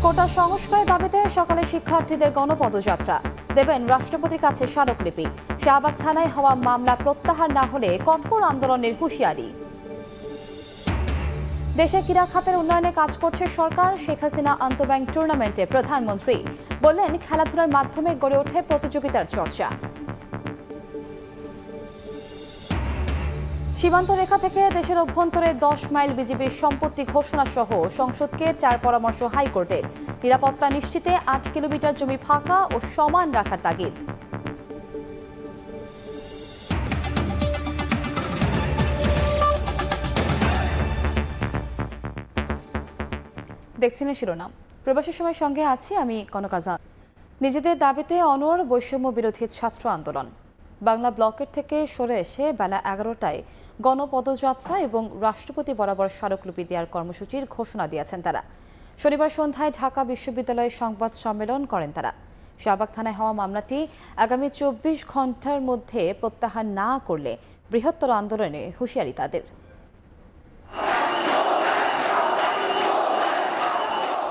কোটা সংস্কারের দাবিতে সকালে শিক্ষার্থীদের গণপদযাত্রা, দেবেন রাষ্ট্রপতির কাছে স্মারকলিপি। শাহবাগ থানায় হওয়া মামলা প্রত্যাহার না হলে কঠোর আন্দোলনের হুঁশিয়ারি। দেশে ক্রীড়া খাতের উন্নয়নে কাজ করছে সরকার। শেখ হাসিনা আন্তঃব্যাংক টুর্নামেন্টে প্রধানমন্ত্রী বললেন, খেলাধুলার মাধ্যমে গড়ে ওঠে প্রতিযোগিতার চর্চা। সীমান্ত রেখা থেকে দেশের অভ্যন্তরে 10 মাইল বিজিবির সম্পত্তি ঘোষণা সহ সংসদকে 4 পরামর্শ হাইকোর্টের। নিরাপত্তা নিশ্চিতে 8 কিলোমিটার জমি ফাঁকা ও সমান রাখার তাগিদ। দেখছেন শিরোনাম। প্রবাসী সময়ের সঙ্গে আছি আমি কনক আজাদ। নিজেদের দাবিতে অনড় বৈষম্য বিরোধী ছাত্র আন্দোলন। বাংলা ব্লকের থেকে সরে এসে বেলা 11টায় গণপদযাত্রা এবং রাষ্ট্রপতি বরাবর স্মারকলিপি দেওয়ার কর্মসূচির ঘোষণা দিয়েছেন তারা। শনিবার সন্ধ্যায় ঢাকা বিশ্ববিদ্যালয়ে সংবাদ সম্মেলন করেন তারা। শাহবাগ থানায় হওয়া মামলাটি আগামী 24 ঘণ্টার মধ্যে প্রত্যাহার না করলে বৃহত্তর আন্দোলনে হুঁশিয়ারি তাদের।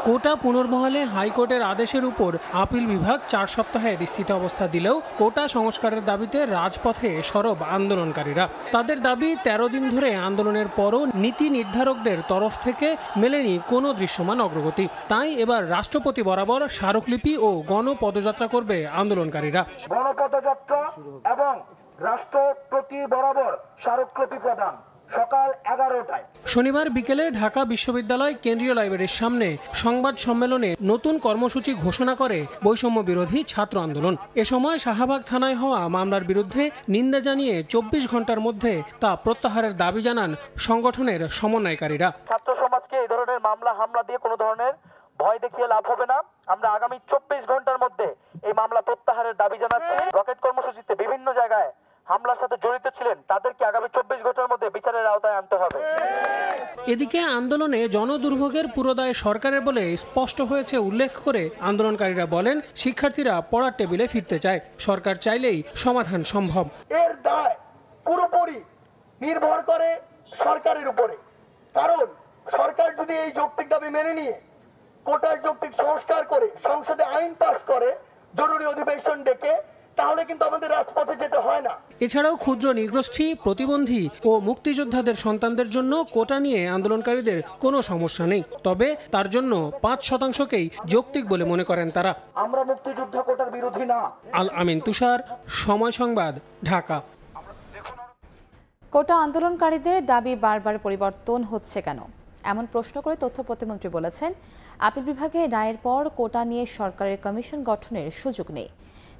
কোটা পুনর্বহালে হাইকোর্টের আদেশের উপর আপিল বিভাগ 4 সপ্তাহের স্থিত অবস্থা দিলেও কোটা সংস্কারের দাবিতে রাজপথে সরব আন্দোলনকারীরা। তাদের দাবি 13 দিন ধরে আন্দোলনের পরও নীতি নির্ধারকদের তরফ থেকে মেলেনি কোনো দৃশ্যমান অগ্রগতি। তাই এবার রাষ্ট্রপতি বরাবর স্মারকলিপি ও গণপদযাত্রা করবে আন্দোলনকারীরা। গণপদযাত্রা এবং রাষ্ট্রপতি বরাবর স্মারকলিপি প্রদান সকাল 11টায়। শনিবার বিকেলে ঢাকা বিশ্ববিদ্যালয় কেন্দ্রীয় লাইব্রেরির সামনে সংবাদ সম্মেলনে নতুন কর্মসূচি ঘোষণা করে বৈষম্য বিরোধী ছাত্র আন্দোলন। এ সময় শাহবাগ থানায় হওয়া মামলার বিরুদ্ধে নিন্দা জানিয়ে 24 ঘণ্টার মধ্যে তা প্রত্যাহারের দাবি জানান সংগঠনের সমন্বয়কারীরা। ছাত্র সমাজকে এই ধরনের মামলা হামলা দিয়ে কোনো ধরনের ভয় দেখিয়ে লাভ হবে না। আমরা আগামী 24 ঘণ্টার মধ্যে এই মামলা প্রত্যাহারের দাবি জানাচ্ছি। রকেট কর্মসূচিতে বিভিন্ন জায়গায় হামলার সাথে জড়িত ছিলেন তাদেরকে আগামী 24 ঘন্টার মধ্যে বিচারের আওতায় আনতে হবে। এদিকে আন্দোলনে জনদুর্ভোগের পুরো দায় সরকারের বলে স্পষ্ট হয়েছে উল্লেখ করে আন্দোলনকারীরা বলেন, শিক্ষার্থীরা পড়ার টেবিলে ফিরতে চায়, সরকার চাইলেই সমাধান সম্ভব। এর দায় পুরোপুরি নির্ভর করে সরকারের উপরে। কারণ সরকার যদি এই যৌক্তিক দাবি মেনে নিয়ে কোটার যৌক্তিক সংস্কার করে সংসদে আইন পাস করে জরুরি অধিবেশন ডেকে, তাহলে কিন্তু আমাদের রাজপথে যেতে হয় না। এছাড়াও ক্ষুদ্র নৃগোষ্ঠী, প্রতিবন্ধী ও মুক্তিযোদ্ধাদের সন্তানদের জন্য কোটা নিয়ে আন্দোলনকারীদের কোনো সমস্যা নেই। তবে তার জন্য 5%কেই যৌক্তিক বলে মনে করেন তারা। আমরা মুক্তিযোদ্ধা কোটার বিরোধী না। আল আমিন তুষার, সময় সংবাদ, ঢাকা। কোটা আন্দোলনকারীদের দাবি বারবার পরিবর্তন হচ্ছে কেন, এমন প্রশ্ন করে তথ্য প্রতিমন্ত্রী বলেছেন, আপিল বিভাগে রায়ের পর কোটা নিয়ে সরকারের কমিশন গঠনের সুযোগ নেই।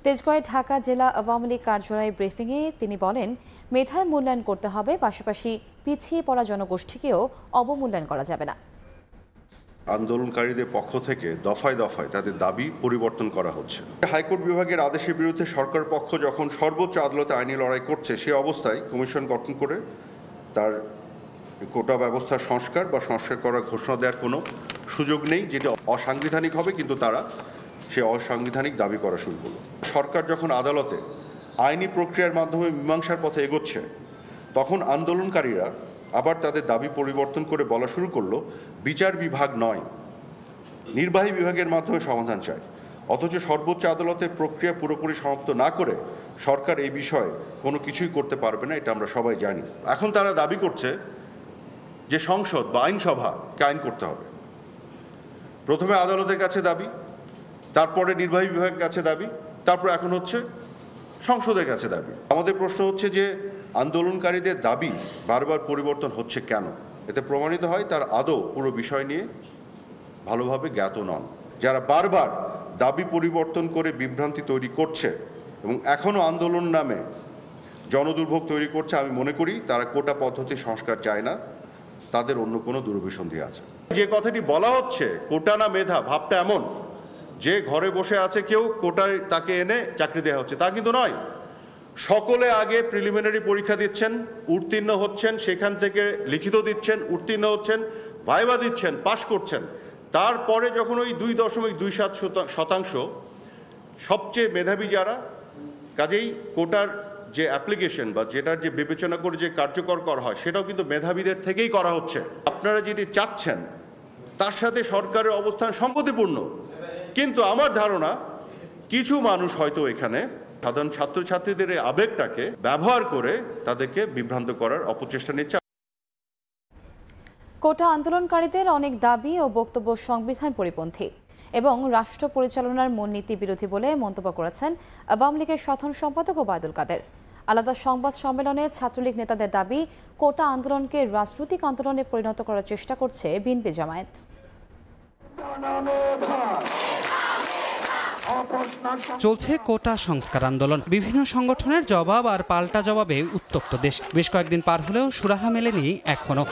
তেজগাঁয়ে ঢাকা জেলা আওয়ামী লীগ কার্যালয়ে ব্রিফিংয়ে তিনি বলেন, মেধার মূল্যায়ন করতে হবে, পাশাপাশি পিছিয়ে পড়া জনগোষ্ঠীকেও অবমূল্যায়ন করা যাবে না। আন্দোলনকারীদের পক্ষ থেকে দফায় দফায় তাদের দাবি পরিবর্তন করা হচ্ছে। হাইকোর্ট বিভাগের আদেশের বিরুদ্ধে সরকার পক্ষ যখন সর্বোচ্চ আদালতে আইনি লড়াই করছে, সে অবস্থায় কমিশন গঠন করে তার কোটা ব্যবস্থা সংস্কার বা সংস্কার করার ঘোষণা দেওয়ার কোনো সুযোগ নেই, যেটা অসাংবিধানিক হবে। কিন্তু তারা সে অসাংবিধানিক দাবি করা শুরু করলো। সরকার যখন আদালতে আইনি প্রক্রিয়ার মাধ্যমে মীমাংসার পথে এগোচ্ছে, তখন আন্দোলনকারীরা আবার তাদের দাবি পরিবর্তন করে বলা শুরু করলো, বিচার বিভাগ নয়, নির্বাহী বিভাগের মাধ্যমে সমাধান চাই। অথচ সর্বোচ্চ আদালতের প্রক্রিয়া পুরোপুরি সমাপ্ত না করে সরকার এই বিষয়ে কোনো কিছুই করতে পারবে না, এটা আমরা সবাই জানি। এখন তারা দাবি করছে যে সংসদ বা আইনসভাকে আইন করতে হবে। প্রথমে আদালতের কাছে দাবি, তারপরে নির্বাহী বিভাগের কাছে দাবি, তারপর এখন হচ্ছে সংসদের কাছে দাবি। আমাদের প্রশ্ন হচ্ছে যে আন্দোলনকারীদের দাবি বারবার পরিবর্তন হচ্ছে কেন? এতে প্রমাণিত হয় তার আদৌ পুরো বিষয় নিয়ে ভালোভাবে জ্ঞাত নন। যারা বারবার দাবি পরিবর্তন করে বিভ্রান্তি তৈরি করছে এবং এখনও আন্দোলন নামে জনদুর্ভোগ তৈরি করছে, আমি মনে করি তারা কোটা পদ্ধতি সংস্কার চায় না, তাদের অন্য কোনো দুরভিসন্ধি আছে। যে কথাটি বলা হচ্ছে কোটা না মেধা, ভাবটা এমন যে ঘরে বসে আছে কেউ, কোটায় তাকে এনে চাকরি দেওয়া হচ্ছে, তা কিন্তু নয়। সকলে আগে প্রিলিমিনারি পরীক্ষা দিচ্ছেন, উত্তীর্ণ হচ্ছেন, সেখান থেকে লিখিত দিচ্ছেন, উত্তীর্ণ হচ্ছেন, ভাইবা দিচ্ছেন, পাশ করছেন। তারপরে যখন ওই 2.27% সবচেয়ে মেধাবী যারা, কাজেই কোটার যে অ্যাপ্লিকেশন বা যেটার যে বিবেচনা করে যে কার্যকর করা হয়, সেটাও কিন্তু মেধাবীদের থেকেই করা হচ্ছে। আপনারা যেটি চাচ্ছেন তার সাথে সরকারের অবস্থান সংগতিপূর্ণ, কিন্তু আমার ধারণা কিছু মানুষ হয়তো এখানে সাধারণ ছাত্রছাত্রীদের এই আবেগটাকে ব্যবহার করে তাদেরকে বিভ্রান্ত করার অপচেষ্টা নিচ্ছে। কোটা আন্দোলনকারীদের অনেক দাবি ও বক্তব্য সংবিধান পরিপন্থী এবং রাষ্ট্র পরিচালনার মূলনীতি বিরোধী বলে মন্তব্য করেছেন আওয়ামী লীগের সাধারণ সম্পাদক ওবায়দুল কাদের। আলাদা সংবাদ সম্মেলনে ছাত্রলীগ নেতাদের দাবি, কোটা আন্দোলনকে রাজনৈতিক আন্দোলনে পরিণত করার চেষ্টা করছে বিএনপি জামায়াত। চলছে কোটা সংস্কার আন্দোলন। বিভিন্ন সংগঠনের জবাব আর পাল্টা জবাবে উত্তপ্ত দেশ। বেশ কয়েকদিন পার হলেও সুরাহা মেলেনি এখনো।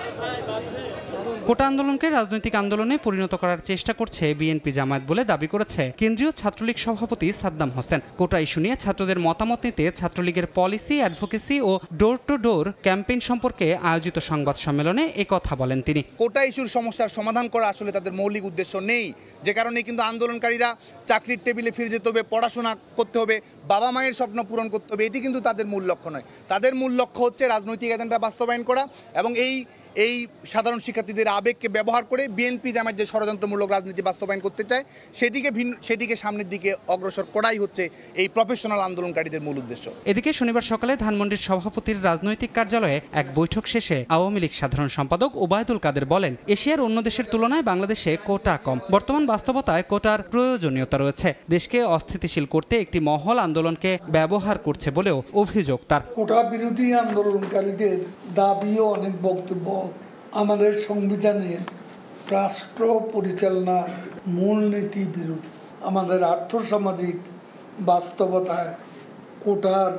কোটা আন্দোলনকে রাজনৈতিক আন্দোলনে পরিণত করার চেষ্টা করছে বিএনপি জামায়াত বলে দাবি করেছে কেন্দ্রীয় ছাত্রলীগ সভাপতি সাদ্দাম হোসেন। কোটা ইস্যু নিয়ে ছাত্রদের মতামত নিতে ছাত্রলীগের পলিসি, অ্যাডভোকেসি ও ডোর টু ডোর ক্যাম্পেইন সম্পর্কে আয়োজিত সংবাদ সম্মেলনে কথা বলেন তিনি। কোটা ইস্যুর সমস্যার সমাধান করা আসলে তাদের মৌলিক উদ্দেশ্য নেই, যে কারণে কিন্তু আন্দোলনকারীরা চাকরির টেবিলে ফিরে যেতে হবে, পড়াশোনা করতে হবে, বাবা মায়ের স্বপ্ন পূরণ করতে হবে, এটি কিন্তু তাদের মূল লক্ষ্য নয়। তাদের মূল লক্ষ্য হচ্ছে রাজনৈতিক এজেন্ডা বাস্তবায়ন করা এবং এই সাধারণ শিক্ষার্থীদের আবেগকে ব্যবহার করে বিএনপি জামায়াত যে ষড়যন্ত্রমূলক রাজনীতি বাস্তবায়ন করতে চায় সেটিকে সামনের দিকে অগ্রসর করাই হচ্ছে এই প্রফেশনাল আন্দোলনকারীদের মূল উদ্দেশ্য। এদিকে শনিবার সকালে ধানমন্ডির সভাপতির রাজনৈতিক কার্যালয়ে এক বৈঠক শেষে আওয়ামী লীগ সাধারণ সম্পাদক ওবায়দুল কাদের বলেন, এশিয়ার অন্য দেশের তুলনায় বাংলাদেশে কোটা কম। বর্তমান বাস্তবতায় কোটার প্রয়োজনীয়তা রয়েছে। দেশকে অস্থিতিশীল করতে একটি মহল আন্দোলনকে ব্যবহার করছে বলেও অভিযোগ তার। কোটা বিরোধী আন্দোলনকারীদের দাবি ও অনেক বক্তব্য আমাদের সংবিধানের রাষ্ট্র পরিচালনার মূলনীতি বিরোধী। আমাদের আর্থসামাজিক বাস্তবতায় কোটার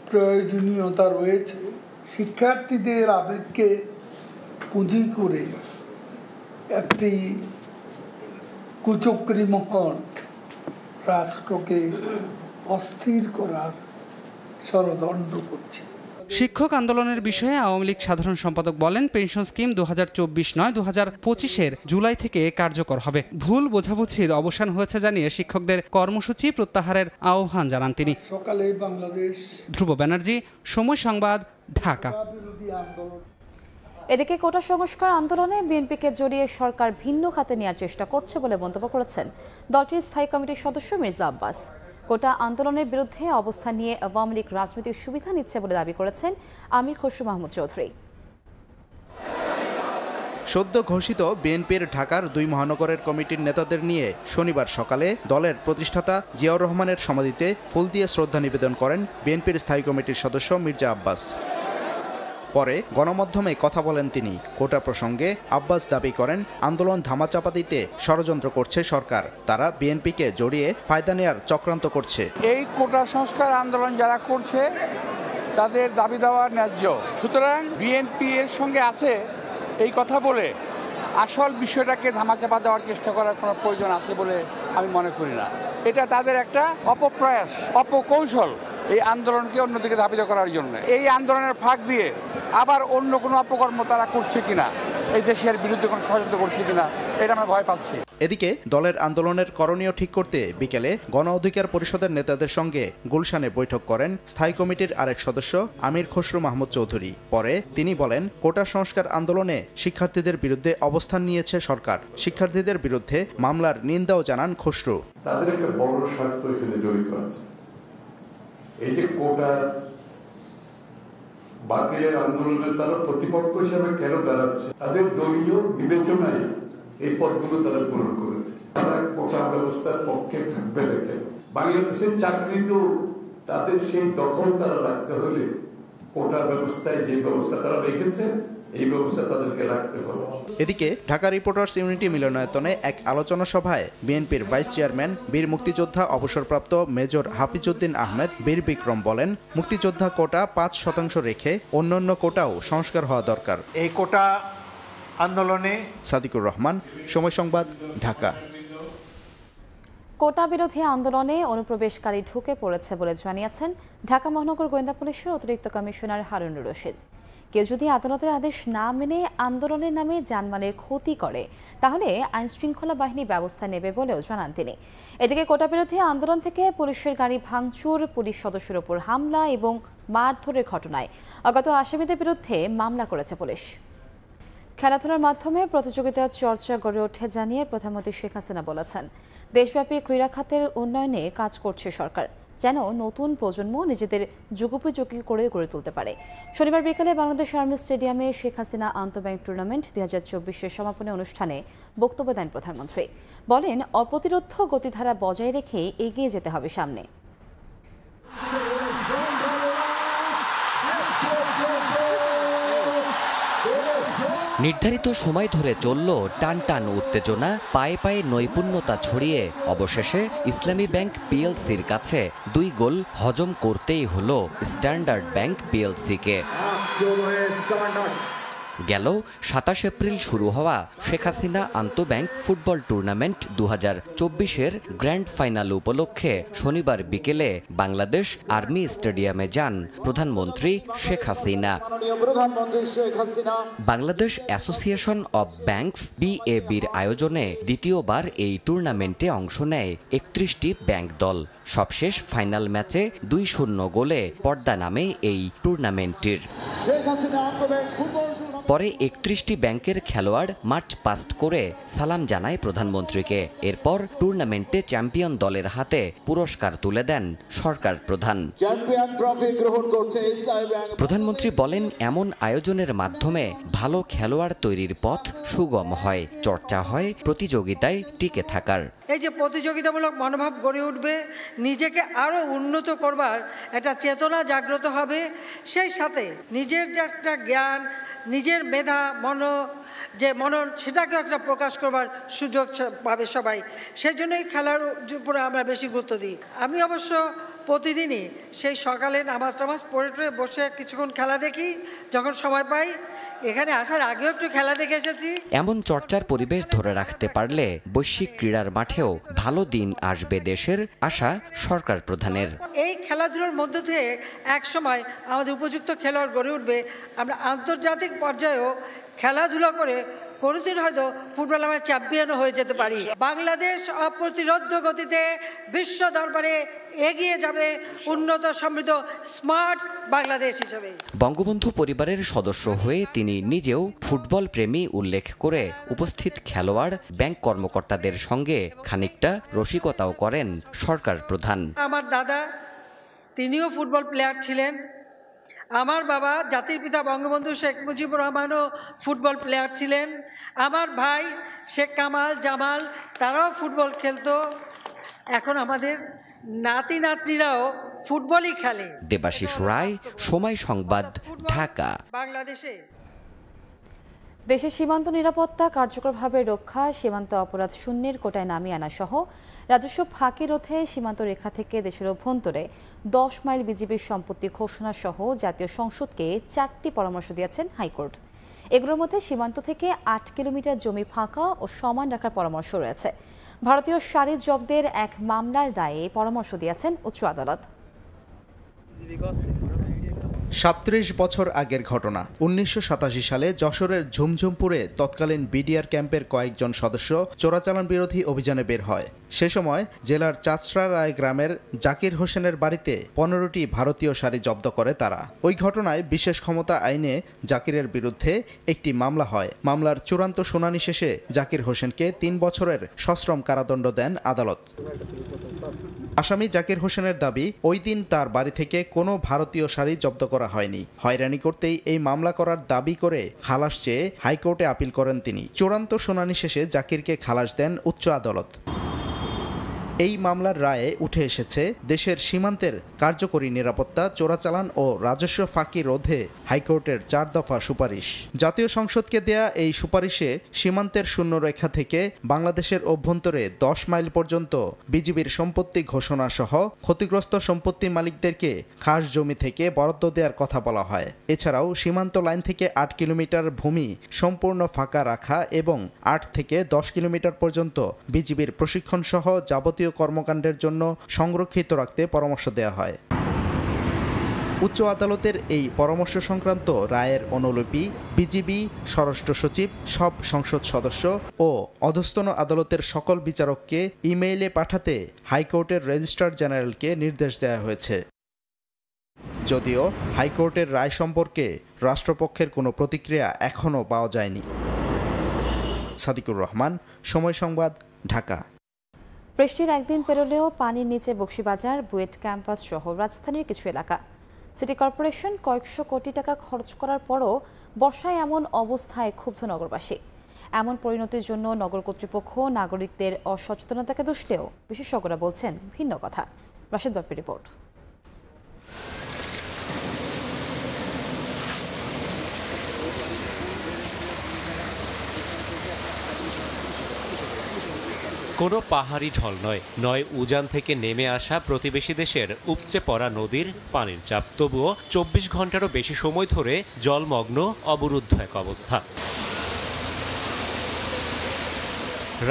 প্রয়োজনীয়তা রয়েছে। শিক্ষার্থীদের আবেগকে পুঁজি করে একটি কুচক্রী মহল রাষ্ট্রকে অস্থির করার ষড়যন্ত্র করছে। শিক্ষক আন্দোলনের বিষয়ে আওয়ামী লীগ সাধারণ সম্পাদক বলেন, পেনশন স্কিম 2024 নয় 2025 জুলাই থেকে কার্যকর হবে। ভুল বোঝাবুঝির অবসান হয়েছে জানিয়ে শিক্ষকদের কর্মসূচি প্রত্যাহারের আহ্বান জানান তিনি। সকালে বাংলাদেশ। ধ্রুব ব্যানার্জি, সময় সংবাদ, ঢাকা। এদিকে কোটা সংস্কার আন্দোলনে বিএনপিকে জড়িয়ে সরকার ভিন্ন খাতে নেওয়ার চেষ্টা করছে বলে মন্তব্য করেছেন দলটির স্থায়ী কমিটির সদস্য মির্জা আব্বাস। কোটা আন্দোলনের বিরুদ্ধে অবস্থান নিয়ে আওয়ামী লীগ রাজনৈতিক সুবিধা নিচ্ছে বলে দাবি করেছেন আমির খসরু মাহমুদ চৌধুরী। সদ্য ঘোষিত বিএনপির ঢাকার 2 মহানগরের কমিটির নেতাদের নিয়ে শনিবার সকালে দলের প্রতিষ্ঠাতা জিয়াউর রহমানের সমাধিতে ফুল দিয়ে শ্রদ্ধা নিবেদন করেন বিএনপির স্থায়ী কমিটির সদস্য মির্জা আব্বাস। পরে গণমাধ্যমে কথা বলেন তিনি। কোটা প্রসঙ্গে আব্বাস দাবি করেন, আন্দোলন ধামাচাপা দিতে ষড়যন্ত্র করছে সরকার। তারা বিএনপিকে জড়িয়ে ফায়দা নেয়ার চক্রান্ত করছে। এই কোটা সংস্কার আন্দোলন যারা করছে তাদের দাবি দেওয়া ন্যায্য, সুতরাং বিএনপি এর সঙ্গে আছে এই কথা বলে আসল বিষয়টাকে ধামাচাপা দেওয়ার চেষ্টা করার কোনো প্রয়োজন আছে বলে আমি মনে করি না। এটা তাদের একটা অপপ্রয়াস, অপকৌশল এই আন্দোলনকে অন্যদিকে ধাবিত করার জন্য। এই আন্দোলনের ফাঁক দিয়ে আবার অন্য কোনো অপকর্ম তারা করছে কিনা, এই দেশের বিরুদ্ধে কোনো ষড়যন্ত্র করছে কিনা, এটা আমরা ভয় পাচ্ছি। এদিকে দলের আন্দোলনের করণীয় ঠিক করতে বিকেলে গণ অধিকার পরিষদের নেতাদের সঙ্গে গুলশানে বৈঠক করেন স্থায়ী কমিটির আরেক সদস্য আমির খসরু মাহমুদ চৌধুরী। পরে তিনি বলেন, কোটা সংস্কার আন্দোলনে শিক্ষার্থীদের বিরুদ্ধে অবস্থান নিয়েছে সরকার। শিক্ষার্থীদের বিরুদ্ধে মামলার নিন্দাও জানান খসরু। তাদের একটা বড় স্বার্থ এখানে জড়িত আছে। এই যে কোটা বাতিলের আন্দোলনে তারা প্রতিপক্ষ হিসাবে কেন দাঁড়াচ্ছে, তাদের দলীয় বিবেচনায় এই পদগুলো তারা পূরণ করেছে। তারা কোটা ব্যবস্থার পক্ষে থাকবে দেখে বাংলাদেশের চাকরি তো তাদের সেই দখল তারা রাখতে হলে কোটা ব্যবস্থায় যে ব্যবস্থা তারা রেখেছে এই ব্যবস্থা তাদেরকে রাখতে হবে। এদিকে ঢাকা রিপোর্টার্স ইউনিটি মিলনায়তনে এক আলোচনা সভায় বিএনপির ভাইস চেয়ারম্যান বীর মুক্তিযোদ্ধা অবসরপ্রাপ্ত মেজর হাফিজউদ্দিন আহমেদ বীর বিক্রম বলেন, মুক্তিযোদ্ধা কোটা 5% রেখে অন্যান্য কোটাও সংস্কার হওয়া দরকার। এই কোটা আন্দোলনে সাদিকুর রহমান, সময় সংবাদ, ঢাকা। কোটা বিরোধী আন্দোলনে অনুপ্রবেশকারী ঢুকে পড়েছে বলে জানিয়েছেন ঢাকা মহানগর গোয়েন্দা পুলিশের অতিরিক্ত কমিশনার হারুনুর রশিদ। কেউ যদি আদালতের আদেশ না মেনে আন্দোলনের নামে জানমালের ক্ষতি করে তাহলে আইনশৃঙ্খলা বাহিনী ব্যবস্থা নেবে বলেও জানান তিনি। এদিকে কোটা বিরোধী আন্দোলন থেকে পুলিশের গাড়ি ভাঙচুর, পুলিশ সদস্যের ওপর হামলা এবং মারধরের ঘটনায় অজ্ঞাত আসামিদের বিরুদ্ধে মামলা করেছে পুলিশ। খেলাধুলার মাধ্যমে প্রতিযোগিতার চর্চা গড়ে ওঠে জানিয়ে প্রধানমন্ত্রী শেখ হাসিনা বলেছেন, দেশব্যাপী ক্রীড়া খাতের উন্নয়নে কাজ করছে সরকার, যেন নতুন প্রজন্ম নিজেদের যুগোপযোগী করে গড়ে তুলতে পারে। শনিবার বিকেলে বাংলাদেশ আর্মি স্টেডিয়ামে শেখ হাসিনা আন্তঃব্যাংক টুর্নামেন্ট 2024-এর সমাপনী অনুষ্ঠানে বক্তব্য দেন প্রধানমন্ত্রী। বলেন, অপ্রতিরোধ গতিধারা বজায় রেখে এগিয়ে যেতে হবে সামনে। নির্ধারিত সময় ধরে চলল টান টান উত্তেজনা, পায়ে পায়ে নৈপুণ্যতা ছড়িয়ে অবশেষে ইসলামী ব্যাংক পিএলসির কাছে 2 গোল হজম করতেই হলো স্ট্যান্ডার্ড ব্যাংক পিএলসিকে। গেল 27 এপ্রিল শুরু হওয়া শেখ হাসিনা আন্তঃব্যাংক ফুটবল টুর্নামেন্ট 2024-এর গ্র্যান্ড ফাইনাল উপলক্ষে শনিবার বিকেলে বাংলাদেশ আর্মি স্টেডিয়ামে যান প্রধানমন্ত্রী Sheikh Hasina. Bangladesh association of banks BABর আয়োজনে দ্বিতীয়বার এই টুর্নামেন্টে অংশ নেয় 31টি ব্যাংক দল। সবশেষ ফাইনাল ম্যাচে 2-0 গোলে পর্দা নামে এই টুর্নামেন্টটির। পরে 31টি ব্যাংকের খেলোয়াড় মার্চ পাস্ট করে সালাম জানায় প্রধানমন্ত্রীকে। এরপর টুর্নামেন্টে চ্যাম্পিয়ন দলের হাতে পুরস্কার তুলে দেন সরকার প্রধান। প্রধানমন্ত্রী বলেন, এমন আয়োজনের মাধ্যমে ভালো খেলোয়াড় তৈরির পথ সুগম হয়, চর্চা হয় প্রতিযোগিতায় টিকে থাকার। এই যে প্রতিযোগিতামূলক মনোভাব গড়ে উঠবে, নিজেকে আরও উন্নত করবার একটা চেতনা জাগ্রত হবে, সেই সাথে নিজের যে একটা জ্ঞান, নিজের মেধা, মনন সেটাকেও একটা প্রকাশ করবার সুযোগ পাবে সবাই। সেই জন্যই খেলার উপরে আমরা বেশি গুরুত্ব দিই। আমি অবশ্য প্রতিদিনই সেই সকালে নামাজ পড়ে বসে কিছুক্ষণ খেলা দেখি যখন সময় পাই। এখানে আসার আগেও একটু খেলা দেখে এসেছি। এমন চর্চার পরিবেশ ধরে রাখতে পারলে বৈশ্বিক ক্রীড়ার মাঠেও ভালো দিন আসবে দেশের, আশা সরকার প্রধানের। এই খেলাধুলার মধ্যে থেকে এক সময় আমাদের উপযুক্ত খেলোয়াড় গড়ে উঠবে। আমরা আন্তর্জাতিক পর্যায়েও খেলাধুলা করে কোনোদিন হয়তো ফুটবল আমরা চ্যাম্পিয়নও হয়ে যেতে পারি। বাংলাদেশ অপ্রতিরোধ গতিতে বিশ্ব দরবারে এগিয়ে যাবে উন্নত, সমৃদ্ধ, স্মার্ট বাংলাদেশ হিসেবে। বঙ্গবন্ধু পরিবারের সদস্য হয়ে তিনি নিজেও ফুটবল প্রেমী উল্লেখ করে উপস্থিত খেলোয়াড়, ব্যাংক কর্মকর্তাদের সঙ্গে খানিকটা রসিকতাও করেন সরকার প্রধান। আমার দাদা তিনিও ফুটবল প্লেয়ার ছিলেন। আমার বাবা জাতির পিতা বঙ্গবন্ধু শেখ মুজিবুর রহমানও ফুটবল প্লেয়ার ছিলেন। আমার ভাই শেখ কামাল, জামাল তারাও ফুটবল খেলতো। এখন আমাদের নাতি নাতনিরাও ফুটবলই খেলে। দেবাশিস রায়, সময় সংবাদ, ঢাকা। বাংলাদেশে দেশের সীমান্ত নিরাপত্তা কার্যকরভাবে রক্ষা, সীমান্ত অপরাধ শূন্যের কোটায় নামিয়ে আনা সহ রাজস্ব ফাঁকি রোধে সীমান্ত রেখা থেকে দেশের অভ্যন্তরে 10 মাইল বিজিবির সম্পত্তি ঘোষণা সহ জাতীয় সংসদকে 4টি পরামর্শ দিয়েছেন হাইকোর্ট। এগুলোর মধ্যে সীমান্ত থেকে 8 কিলোমিটার জমি ফাঁকা ও সমান রাখার পরামর্শ রয়েছে। ভারতীয় শাড়ি জব্দের এক মামলার রায়ে পরামর্শ দিয়েছেন উচ্চ আদালত। 37 বছর আগের ঘটনা। 1987 সালে যশোরের ঝুমঝুমপুরে তৎকালীন বিডিআর ক্যাম্পের কয়েকজন সদস্য চোরাচালান বিরোধী অভিযানে বের হয়। সে সময় জেলার চাচড়ারায় গ্রামের জাকির হোসেনের বাড়িতে 15টি ভারতীয় শাড়ি জব্দ করে তারা। ওই ঘটনায় বিশেষ ক্ষমতা আইনে জাকিরের বিরুদ্ধে একটি মামলা হয়। মামলার চূড়ান্ত শুনানি শেষে জাকির হোসেনকে 3 বছরের সশ্রম কারাদণ্ড দেন আদালত। আসামি জাকির হোসেনের দাবি, ওই দিন তার বাড়ি থেকে কোনো ভারতীয় শাড়ি জব্দ করা হয়নি। হয়রানি করতেই এই মামলা করার দাবি করে খালাস চেয়ে হাইকোর্টে আপিল করেন তিনি। চূড়ান্ত শুনানি শেষে জাকিরকে খালাস দেন উচ্চ আদালত। এই মামলার রায়ে উঠে এসেছে দেশের সীমান্তের কার্যকরী নিরাপত্তা, চোরাচালান ও রাজস্ব ফাঁকি রোধে হাইকোর্টের 4 দফা সুপারিশ। জাতীয় সংসদকে দেয়া এই সুপারিশে সীমান্তের শূন্যরেখা থেকে বাংলাদেশের অভ্যন্তরে 10 মাইল পর্যন্ত বিজিবির সম্পত্তি ঘোষণা সহ ক্ষতিগ্রস্ত সম্পত্তি মালিকদেরকে খাস জমি থেকে বরাদ্দ দেওয়ার কথা বলা হয়। এছাড়াও সীমান্ত লাইন থেকে 8 কিলোমিটার ভূমি সম্পূর্ণ ফাঁকা রাখা এবং 8 থেকে 10 কিলোমিটার পর্যন্ত বিজিবির প্রশিক্ষণ সহ যাবতীয় কর্মকাণ্ডের জন্য সংরক্ষিত রাখতে পরামর্শ দেওয়া হয়। উচ্চ আদালতের এই পরামর্শ সংক্রান্ত রায়ের অনুলিপি বিজিবি, স্বরাষ্ট্র সচিব, সব সংসদ সদস্য ও অধস্তন আদালতের সকল বিচারককে ইমেইলে পাঠাতে হাইকোর্টের রেজিস্ট্রার জেনারেলকে নির্দেশ দেওয়া হয়েছে। যদিও হাইকোর্টের রায় সম্পর্কে রাষ্ট্রপক্ষের কোনো প্রতিক্রিয়া এখনও পাওয়া যায়নি। সাদিকুর রহমান, সময় সংবাদ, ঢাকা। বৃষ্টির একদিন পেরোলেও পানির নিচে বকশীবাজার, বুয়েট ক্যাম্পাস সহ রাজধানীর কিছু এলাকা। সিটি কর্পোরেশন কয়েকশো কোটি টাকা খরচ করার পরও বর্ষায় এমন অবস্থায় ক্ষুব্ধ নগরবাসী। এমন পরিণতির জন্য নগর কর্তৃপক্ষ নাগরিকদের অসচেতনতাকে দুষলেও বিশেষজ্ঞরা বলছেন ভিন্ন কথা। রাশেদ বাপ্পির রিপোর্ট। কোনো পাহাড়ি ঢল নয় উজান থেকে নেমে আসা প্রতিবেশী দেশের উপচে পড়া নদীর পানির চাপ। তবুও 24 ঘন্টারও বেশি সময় ধরে জলমগ্ন অবরুদ্ধ এক অবস্থা।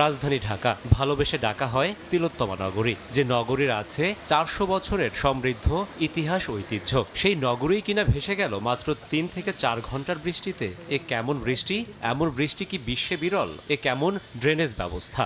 রাজধানী ঢাকা ভালোবেসে ডাকা হয় তিলোত্তমা নগরী, যে নগরীর আছে 400 বছরের সমৃদ্ধ ইতিহাস ঐতিহ্য। সেই নগরী কিনা ভেসে গেল মাত্র 3 থেকে 4 ঘন্টার বৃষ্টিতে। এ কেমন বৃষ্টি? এমন বৃষ্টি কি বিশ্বে বিরল? এ কেমন ড্রেনেজ ব্যবস্থা?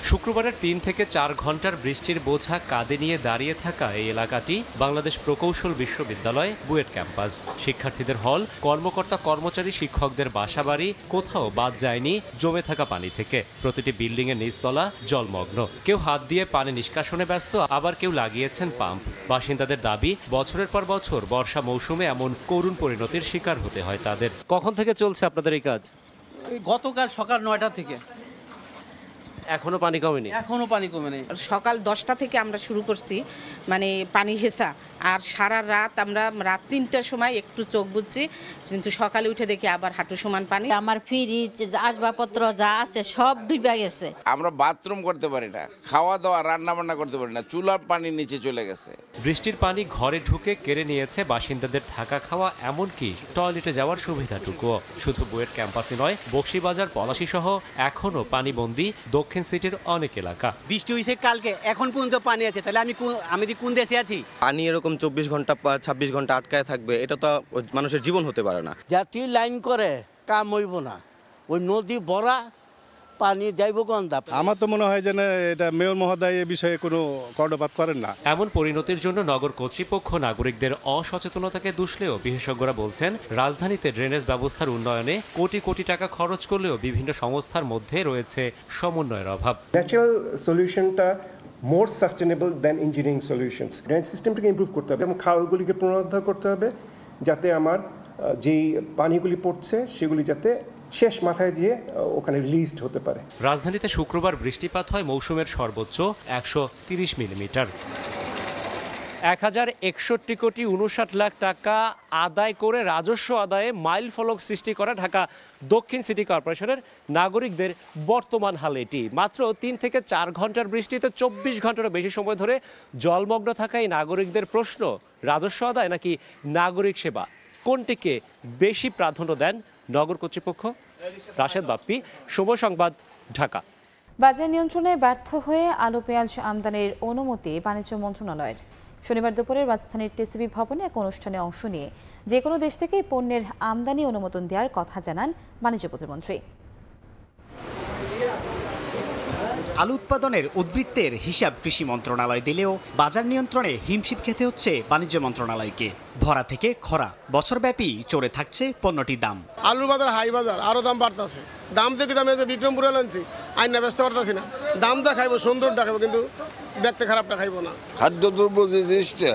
শুক্রবারের 3 থেকে 4 ঘন্টার বৃষ্টির বোঝা কাঁধে নিয়ে দাঁড়িয়ে থাকা এই এলাকাটি বাংলাদেশ প্রকৌশল বিশ্ববিদ্যালয় বুয়েট ক্যাম্পাস। শিক্ষার্থীদের হল, কর্মকর্তা কর্মচারী, শিক্ষকদের বাসাবাড়ি কোথাও বাদ যায়নি জমে থাকা পানি থেকে। প্রতিটি বিল্ডিং এর নিচতলা জলমগ্ন। কেউ হাত দিয়ে পানি নিষ্কাশনে ব্যস্ত, আবার কেউ লাগিয়েছেন পাম্প। বাসিন্দাদের দাবি, বছরের পর বছর বর্ষা মৌসুমে এমন করুণ পরিণতির শিকার হতে হয় তাদের। কখন থেকে চলছে আপনাদের এই কাজ? গতকাল সকাল 9টা থেকে। এখনো পানি কমেনি? এখনো পানি কমেনি। সকাল 10টা থেকে আমরা শুরু করছি মানে পানি হেসা, আর সারা রাত আমরা রাত 3টার সময় একটু চোখ বুঝছি, কিন্তু সকালে উঠে দেখি আবার হাঁটু সমান পানি। আমার ফ্রিজ, আসবাবপত্র যা আছে সব ডুবে গেছে। আমরা বাথরুম করতে পারি না, খাওয়া দাওয়া, রান্না বান্না করতে পারি না, চুলার পানি নিচে চলে গেছে। বৃষ্টির পানি ঘরে ঢুকে কেড়ে নিয়েছে বাসিন্দাদের থাকা খাওয়া, এমনকি টয়লেটে যাওয়ার সুবিধাটুকুও। শুধু বুয়েট ক্যাম্পাসে নয়, বকশীবাজার, পলাশী সহ এখনো পানিবন্দী দক্ষিণ সিটির অনেক এলাকা। বৃষ্টি হয়েছে কালকে, এখন পর্যন্ত পানি আছে, তাহলে আমি কোন দেশে আছি? পানি এরকম 24 ঘন্টা 26 ঘন্টা আটকায় থাকবে, এটা তো মানুষের জীবন হতে পারে না। জাতীয় লাইন করে কাম হইব না, ওই নদী ভরা পানি যাইব কোন দাপ। আমার তো মনে হয় যে এটা মেয়র মহোদয় এ বিষয়ে কোনো কর্ণপাত করেন না। এমন পরিণতির জন্য নগর কর্তৃপক্ষ নাগরিকদের অসচেতনতাকে দুষলেও বিশেষজ্ঞরা বলছেন, রাজধানীতে ড্রেনেজ ব্যবস্থার উন্নয়নে কোটি কোটি টাকা খরচ করলেও বিভিন্ন সংস্থার মধ্যে রয়েছে সমন্বয়ের অভাব। ন্যাচারাল সলিউশনটা more sustainable than engineering solutions. Drainage সিস্টেমটাকে ইমপ্রুভ করতে হবে এবং খালগুলিকে পুনরুদ্ধার করতে হবে, যাতে আমার যেই পানিগুলি পড়ছে সেগুলি যাতে শেষ মাথায় গিয়ে ওখানে রিলিজড হতে পারে। রাজধানীতে শুক্রবার বৃষ্টিপাত হয় মৌসুমের সর্বোচ্চ 130 মিলিমিটার। 1061 কোটি 59 লাখ টাকা আদায় করে রাজস্ব আদায়ে মাইল ফলক সৃষ্টি করা ঢাকা দক্ষিণ সিটি কর্পোরেশনের নাগরিকদের বর্তমান হাল এটি। মাত্র 3 থেকে 4 ঘন্টার বৃষ্টিতে 24 ঘন্টারও বেশি সময় ধরে জলমগ্ন থাকা এই নাগরিকদের প্রশ্ন, রাজস্ব আদায় নাকি নাগরিক সেবা, কোনটিকে বেশি প্রাধান্য দেন নগর কর্তৃপক্ষ? রাশেদ বাপ্পি, সময় সংবাদ, ঢাকা। বাজার নিয়ন্ত্রণে ব্যর্থ হয়ে আলু পেঁয়াজ আমদানির অনুমতি বাণিজ্য মন্ত্রণালয়ের। শনিবার দুপুরে রাজধানীর টিসিবি ভবনে এক অনুষ্ঠানে অংশ নিয়ে যে কোনো দেশ থেকেই পণ্যের আমদানি অনুমোদন দেওয়ার কথা জানান বাণিজ্য প্রতিমন্ত্রী। আলু উৎপাদনের উদ্বৃত্তের হিসাব কৃষি মন্ত্রণালয় দিলেও বাজার নিয়ন্ত্রণে হিমশিম খেতে হচ্ছে বাণিজ্য মন্ত্রণালয়কে। ভরা থেকে খরা, বছরব্যাপী চড়ে থাকছে পণ্যটির দাম। আলুর বাজার হাই বাজার, আরো দাম বাড়তেছে। দাম থেকে দামে বিক্রমপুরে আনছি, আইনা ব্যস্ত পারতাছি না। দামটা খাইবো, সুন্দরটা খাইবো, কিন্তু দেখতে খারাপটা খাইবো না। খাদ্যদ্রব্য যে জিনিসটা,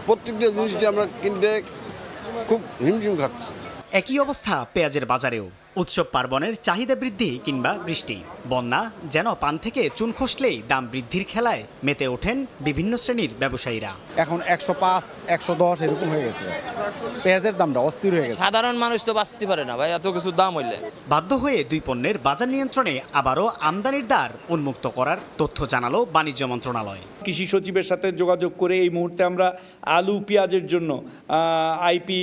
প্রত্যেকটা জিনিসটা আমরা কিনতে খুব হিমশিম খাচ্ছি। একই অবস্থা পেঁয়াজের বাজারেও। উৎসব পার্বণের চাহিদা বৃদ্ধি কিংবা বৃষ্টি, বন্যা যেন পান থেকে চুন খসলেই দাম বৃদ্ধির খেলায় মেতে ওঠেন বিভিন্ন শ্রেণীর ব্যবসায়ীরা। এখন 105, 110 এরকম হয়ে গেছে। পেঁয়াজের দামটা অস্থির হয়ে গেছে। সাধারণ মানুষ তো বাঁচতে পারে না ভাই, এত কিছু দাম হইলে। বাধ্য হয়ে দুই পণ্যের বাজার নিয়ন্ত্রণে আবারও আমদানির দ্বার উন্মুক্ত করার তথ্য জানালো বাণিজ্য মন্ত্রণালয়। কৃষি সচিবের সাথে যোগাযোগ করে এই মুহূর্তে আমরা আলু পেঁয়াজের জন্য আইপি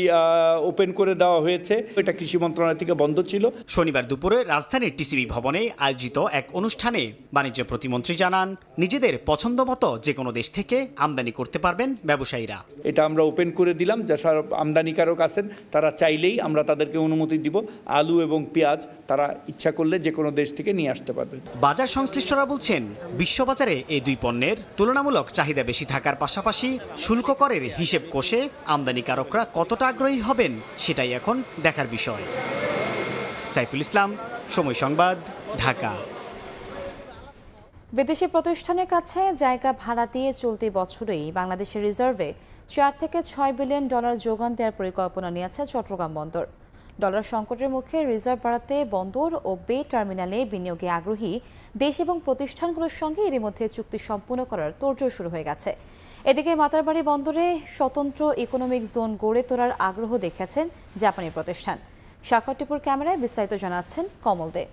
ওপেন করে দেওয়া হয়েছে। এটা কৃষি মন্ত্রণালয় থেকে বন্ধ ছিল। শনিবার দুপুরে রাজধানীর টিসিবি ভবনে আয়োজিত এক অনুষ্ঠানে বাণিজ্য প্রতিমন্ত্রী জানান, নিজেদের পছন্দ মতো যে কোনো দেশ থেকে আমদানি করতে পারবেন ব্যবসায়ীরা। এটা আমরা ওপেন করে দিলাম, যারা আমদানিকারক আছেন তারা চাইলেই আমরা তাদেরকে অনুমতি দিব। আলু এবং পেঁয়াজ তারা ইচ্ছা করলে যে কোনো দেশ থেকে নিয়ে আসতে পারবে। বাজার সংশ্লিষ্টরা বলছেন, বিশ্ববাজারে এই দুই পণ্যের তুলনা তুলনামূলক চাহিদা বেশি থাকার পাশাপাশি শুল্ক করের হিসেব কষে আমদানিকারকরা কতটা আগ্রহী হবেন সেটাই এখন দেখার বিষয়। সাইফুল ইসলাম, সময় সংবাদ, ঢাকা। বিদেশি প্রতিষ্ঠানের কাছে জায়গা ভাড়া দিয়ে চলতি বছরেই বাংলাদেশের রিজার্ভে 4 থেকে 6 বিলিয়ন ডলার যোগান দেওয়ার পরিকল্পনা নিয়েছে চট্টগ্রাম বন্দর। ডলার সংকটের মুখে রিজার্ভ বাড়াতে বন্দর ও বে টার্মিনালে বিনিয়োগে আগ্রহী দেশ এবং প্রতিষ্ঠানগুলোর সঙ্গে এরই মধ্যে চুক্তি সম্পূর্ণ করার তোড়জোড় শুরু হয়ে গেছে। এদিকে মাতারবাড়ি বন্দরে স্বতন্ত্র ইকোনমিক জোন গড়ে তোলার আগ্রহ দেখিয়েছেন জাপানি প্রতিষ্ঠান। সাক্ষর টিপুর ক্যামেরায় বিস্তারিত জানাচ্ছেন কমল দে।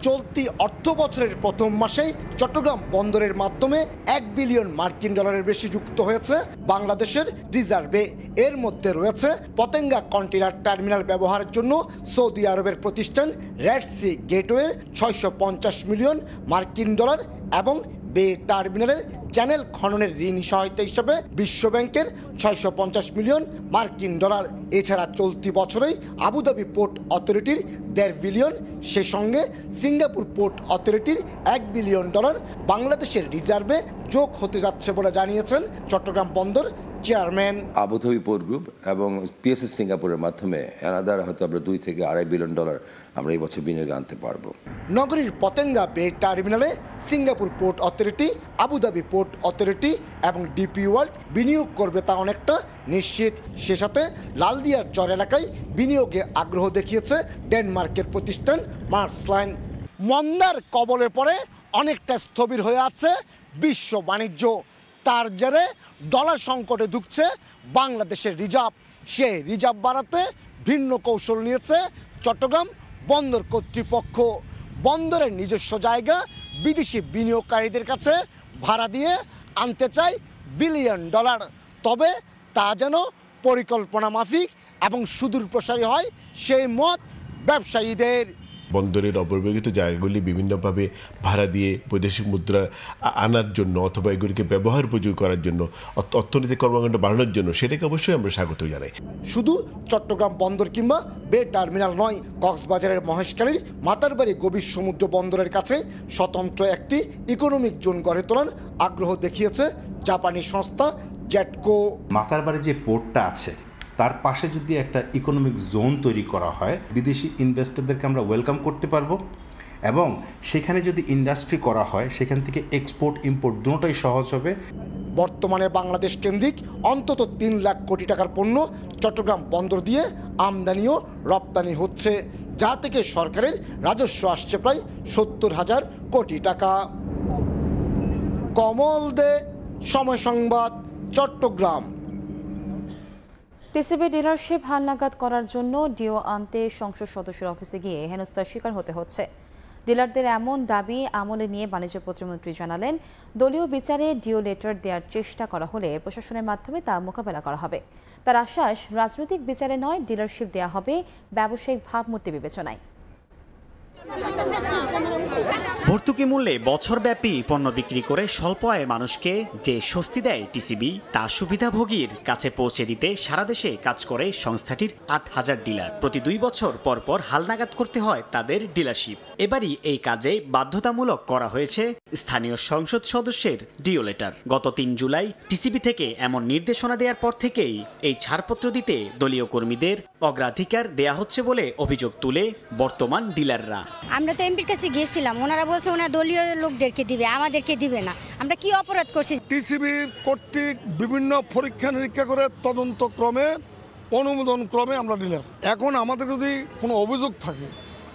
চলতি অর্থ বছরের প্রথম মাসেই চট্টগ্রাম বন্দরের মাধ্যমে 1 বিলিয়ন মার্কিন ডলারের বেশি যুক্ত হয়েছে বাংলাদেশের রিজার্ভে। এর মধ্যে রয়েছে পতেঙ্গা কন্টেইনার টার্মিনাল ব্যবহারের জন্য সৌদি আরবের প্রতিষ্ঠান রেড সি গেটওয়ের 650 মিলিয়ন মার্কিন ডলার এবং বে টার্মিনালের চ্যানেল খননের ঋণ সহায়তা হিসেবে বিশ্বব্যাংকের 650 মিলিয়ন মার্কিন ডলার। এছাড়া চলতি বছরেই আবুধাবি পোর্ট অথরিটির 1.5 বিলিয়ন, সে সঙ্গে সিঙ্গাপুর পোর্ট অথরিটির 1 বিলিয়ন ডলার বাংলাদেশের রিজার্ভে যোগ হতে যাচ্ছে বলে জানিয়েছেন চট্টগ্রাম বন্দর চেয়ারম্যান। আবুধাবি পোর্ট গ্রুপ এবং পিএসএস সিঙ্গাপুরের মাধ্যমে অ্যানাদার হয়তো আমরা 2 থেকে 2.5 বিলিয়ন ডলার আমরা এই বছর বিনিয়োগে আনতে পারবো। নগরীর পতেঙ্গা বে টার্মিনালে Singapore port authority, Abu Dhabi port authority এবং ডিপি ওয়ার্ল্ড বিনিয়োগ করবে তা অনেকটা নিশ্চিত। সে সাথে লালদিয়ার চর এলাকায় বিনিয়োগে আগ্রহ দেখিয়েছে ডেনমার্কের প্রতিষ্ঠান মার্সলাইন। মন্দার কবলে পড়ে অনেকটা স্থবির হয়ে আছে বিশ্ব বাণিজ্য। তার জেরে ডলার সংকটে ঢুকছে বাংলাদেশের রিজার্ভ। সে রিজার্ভ বাড়াতে ভিন্ন কৌশল নিয়েছে চট্টগ্রাম বন্দর কর্তৃপক্ষ। বন্দরের নিজস্ব জায়গা বিদেশি বিনিয়োগকারীদের কাছে ভাড়া দিয়ে আনতে চায় বিলিয়ন ডলার। তবে তা যেন পরিকল্পনা মাফিক এবং সুদূর প্রসারী হয় সেই মত ব্যবসায়ীদের। বন্দরের অপব্যবহৃত জায়গাগুলি বিভিন্নভাবে ভাড়া দিয়ে বৈদেশিক মুদ্রা আনার জন্য অথবা এগুলিকে ব্যবহার উপযোগী করার জন্য, অর্থনৈতিক কর্মকাণ্ড বাড়ানোর জন্য, সেটাকে অবশ্যই আমরা স্বাগত জানাই। শুধু চট্টগ্রাম বন্দর কিংবা বে টার্মিনাল নয়, কক্সবাজারের মহেশখালীর মাতারবাড়ি গভীর সমুদ্র বন্দরের কাছে স্বতন্ত্র একটি ইকোনমিক জোন গড়ে তোলার আগ্রহ দেখিয়েছে জাপানি সংস্থা জেটকো। মাতারবাড়ি যে পোর্টটা আছে তার পাশে যদি একটা ইকোনমিক জোন তৈরি করা হয়, বিদেশি ইনভেস্টরদেরকে আমরা ওয়েলকাম করতে পারবো এবং সেখানে যদি ইন্ডাস্ট্রি করা হয় সেখান থেকে এক্সপোর্ট ইম্পোর্ট দুটোই সহজ হবে। বর্তমানে বাংলাদেশ কেন্দ্রিক অন্তত 3 লাখ কোটি টাকার পণ্য চট্টগ্রাম বন্দর দিয়ে আমদানি ও রপ্তানি হচ্ছে, যা থেকে সরকারের রাজস্ব আসছে প্রায় 70,000 কোটি টাকা। কমল দে, সময় সংবাদ, চট্টগ্রাম। টিসিবি ডিলারশিপ হালনাগাদ করার জন্য ডিও আনতে সংসদ সদস্যের অফিসে গিয়ে হেনস্থার শিকার হতে হচ্ছে। ডিলারদের এমন দাবি আমলে নিয়ে বাণিজ্য প্রতিমন্ত্রী জানালেন, দলীয় বিচারে ডিও লেটার দেওয়ার চেষ্টা করা হলে প্রশাসনের মাধ্যমে তা মোকাবেলা করা হবে। তার আশ্বাস, রাজনৈতিক বিচারে নয়, ডিলারশিপ দেওয়া হবে ব্যবসায়িক ভাবমূর্তি বিবেচনায়। ভর্তুকি মূল্যে বছরব্যাপী পণ্য বিক্রি করে স্বল্প আয়ের মানুষকে যে স্বস্তি দেয় টিসিবি, তা সুবিধাভোগীর কাছে পৌঁছে দিতে সারা দেশে কাজ করে সংস্থাটির 8,000 ডিলার। প্রতি 2 বছর পর পর হালনাগাদ করতে হয় তাদের ডিলারশিপ। এবারই এই কাজে বাধ্যতামূলক করা হয়েছে স্থানীয় সংসদ সদস্যের ডিও লেটার। গত 3 জুলাই টিসিবি থেকে এমন নির্দেশনা দেওয়ার পর থেকেই এই ছাড়পত্র দিতে দলীয় কর্মীদের অগ্রাধিকার দেয়া হচ্ছে বলে অভিযোগ তুলে বর্তমান ডিলাররা। আমরা তো এমপির কাছে গিয়েছিলাম, ওনারা বলছে ওনারা দলীয় লোকদেরকে দিবে, আমাদেরকে দিবে না। আমরা কি অপরাধ করছি? টিসিবির কর্তৃক বিভিন্ন পরীক্ষা নিরীক্ষা করে তদন্ত ক্রমে, অনুমোদন ক্রমে আমরা ডিলার। এখন আমাদের যদি কোনো অভিযোগ থাকে